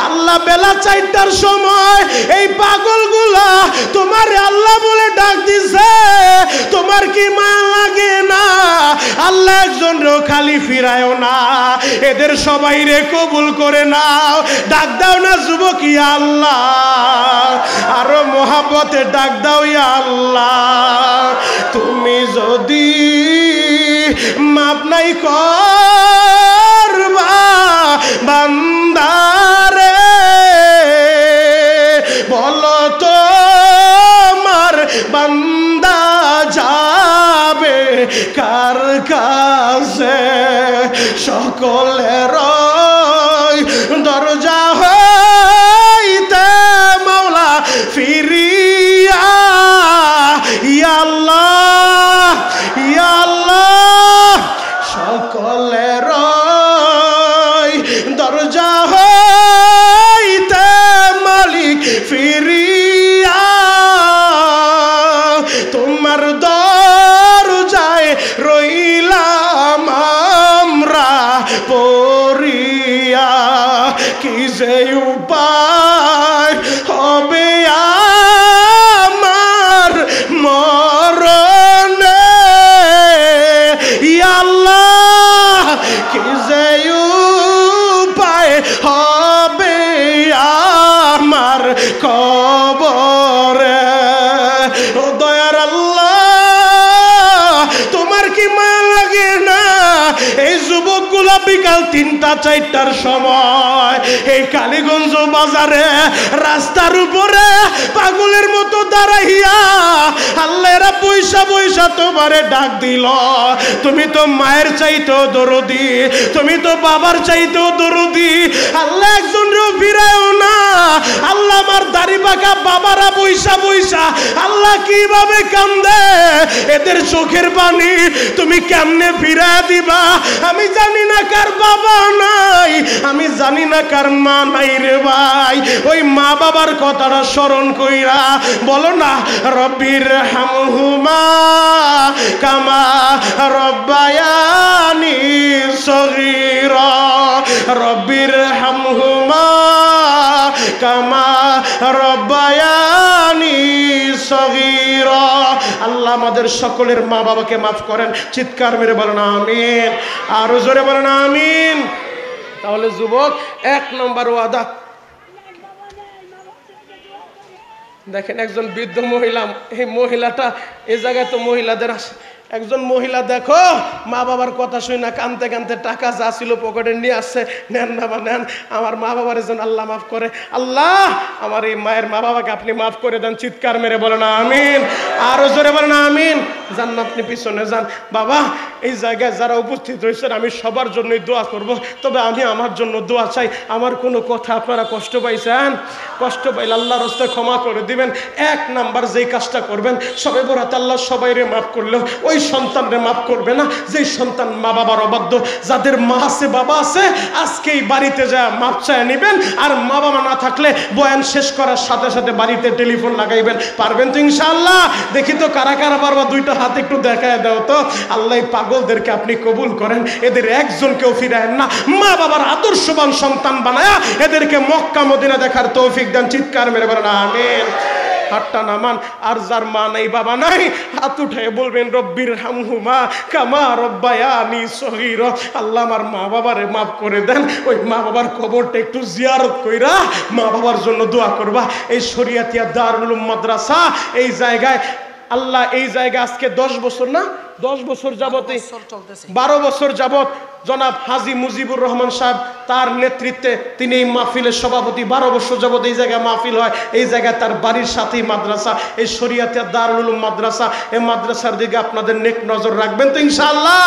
আল্লাহ বেলা 4টার সময় এই পাগলগুলা তোমার আল্লাহ বলে ডাক দিছে। তোমার কি মায়া লাগে না? আল্লাহ একজনও খালি ফিরায়ও না, এদের সবাই রে কবুল করে নাও। ডাক দাও না যুবক, ইয়া আল্লাহ, আরো মোহাব্বতে ডাক দাও, ইয়া আল্লাহ। তুমি যদি মাপ নাই করবা বান্দারে, বলো তো আমার বান্দা যাবে কার কাছে? সকলের দরজা হইতে মাওলা ফিরিয়া, ইয়া আল্লাহ, ইয়া আল্লাহ, সকলের দরজা হইতে মালিক ফিরিয়া, তোমার দরজায় রইলাম আমরা পড়িয়া। কি যে উপায় হবে আমার মরণে, ইয়া আল্লাহ, কি যে উপায় হবে আমার কবরে। ও দয়ার আল্লাহ, তোমার কি মায়া লাগে না? এই যুবকগুলা বিকাল 3টা-4টার সময় এই কালীগঞ্জ বাজারে রাস্তার উপরে পাগলের মতো দাঁড়াইয়া আল্লাহ এরা পয়সা পয়সা তোমারে ডাক দিল। তুমি তো মায়ের চাইতেও দরদি, তুমি তো বাবার চাইতেও দরদি। আল্লাহ একজনও ফিরায়ও না। আল্লাহ আমার দাড়ি পাকা বাবারা বইসা বইসা আল্লাহ কিভাবে কান্দে, এদের চোখের পানি তুমি কেমনে ফিরা দিবা? আমি জানি না কার বাবা নাই, আমি জানি না কার মা নাই রে ভাই। ওই মা বাবার কথাটা স্মরণ কইরা বলো না, রব্বির হামহুমা কামা রব্বায়ানি সগীরা, রব্বির হামহুমা কামা রব্বায়ানি সগীরা। আল্লাহ আমাদের সকলের মা বাবাকে মাফ করেন। চিৎকার মেরে বলেন আমিন, আরো জোরে বলেন আমিন। তাহলে যুবক, 1 নম্বর ওয়াদা। দেখেন একজন বৃদ্ধ মহিলা, এই মহিলাটা এই জায়গায় তো মহিলাদের আসে। একজন মহিলা দেখো মা বাবার কথা শুই না কানতে কানতে টাকা যা ছিল পকেটে নিয়ে আসছে, নেন না বা নেন, আমার মা বাবার যেন আল্লাহ মাফ করে। আল্লাহ আমার এই মায়ের মা বাবাকে আপনি মাফ করে দেন। চিৎকার মেরে বলেন আমিন, আরো জোরে বলেন আমিন। যান না আপনি পিছনে যান। বাবা এই জায়গায় যারা উপস্থিত হয়েছেন আমি সবার জন্যই দোয়া করব, তবে আমি আমার জন্য দোয়া চাই। আমার কোনো কথা আপনারা কষ্ট পাইছেন? কষ্ট পাইলে আল্লাহর রাস্তায় ক্ষমা করে দিবেন। 1 নাম্বার যেই কাজটা করবেন, সবে বরাতে আল্লাহ সবাইরে মাফ করলেও ওই সন্তানরে মাফ করবে না যেই সন্তান মা বাবার অবাধ্য। যাদের মা আছে বাবা আছে, আজকেই বাড়িতে যা মাপ চায় নেবেন। আর মা বাবা না থাকলে বয়ান শেষ করার সাথে সাথে বাড়িতে টেলিফোন লাগাইবেন। পারবেন তো ইনশাআল্লাহ? দেখি তো কারা কারা পারবা, 2টা হাত একটু দেখায় দাও তো। আল্লাহ পাগলদেরকে আপনি কবুল করেন, এদের একজনকেও ফিরায়েন না। মা বাবার আদর্শবান সন্তান বানায়া এদেরকে মক্কা মদিনা দেখার তৌফিক দেন। চিৎকার মেরে বলেন আমিন। হাতটা নামান। আর যার মা নাই বাবা নাই, হাত উঠে বলবেন রব্বির হামহুমা কামা রব্বায়ানি সগীরা। আল্লাহ আমার মা বাবারে মাফ করে দেন। ওই মা বাবার কবরটা একটু জিয়ারত কইরা মা বাবার জন্য দোয়া করবা। এই শরিয়াতিয়া দারুল উলুম মাদ্রাসা এই জায়গায় আল্লাহ এই জায়গায় আজকে 10 বছর না 10 বছর যাবত, 12 বছর যাবত জনাব হাজী মুজিবুর রহমান সাহেব তার নেতৃত্বে তিনি এই মাহফিলের সভাপতি। 12 বছর যাবত এই জায়গায় মাহফিল হয়। এই জায়গায় তার বাড়ির সাথেই মাদ্রাসা, এই শরিয়াতিয়া দারুল উলুম মাদ্রাসা। এই মাদ্রাসার দিকে আপনাদের নেক নজর রাখবেন তো ইনশাআল্লাহ।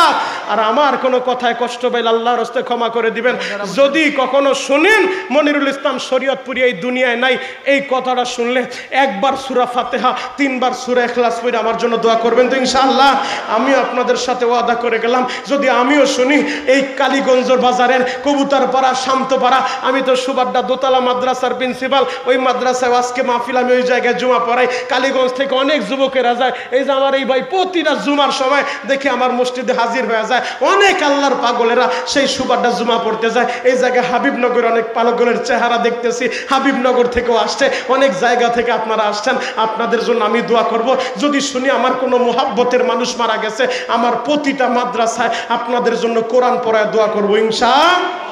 আর আমার কোনো কথায় কষ্ট পাইলে আল্লাহর রাস্তায় ক্ষমা করে দিবেন। যদি কখনো শুনেন মনিরুল ইসলাম শরীয়তপুরি এই দুনিয়ায় নাই, এই কথাটা শুনলে 1 বার সূরা ফাতিহা 3 বার সূরা ইখলাস পড়ে আমার জন্য দোয়া করবেন তো ইনশাআল্লাহ। আমি আমি আপনাদের সাথে ওয়াদা করে গেলাম, যদি আমিও শুনি এই কালীগঞ্জ বাজারের কবুতরপাড়া, শান্তপাড়া, আমি তো সুবাড্ডা দোতলা মাদ্রাসার প্রিন্সিপাল, ওই মাদ্রাসায় আজকে মাহফিল, আমি ওই জায়গায় জুমা পড়াই। কালীগঞ্জ থেকে অনেক যুবকেরা যায়। এই যে আমার এই ভাই প্রতিটা জুমার সময় দেখি আমার মসজিদে হাজির হয়ে যায়। অনেক আল্লাহর পাগলেরা সেই সুবাড্ডা জুমা পড়তে যায়। এই জায়গায় হাবিবনগর অনেক পাগলের চেহারা দেখতেছি, হাবিবনগর থেকেও আসছে, অনেক জায়গা থেকে আপনারা আসছেন। আপনাদের জন্য আমি দোয়া করব। যদি শুনি আমার কোনো মুহাব্বতের মানুষ মারা গেছে, আমার প্রতিটা মাদ্রাসায় আপনাদের জন্য কোরআন পড়ায় দোয়া করবো ইনশাআল্লাহ।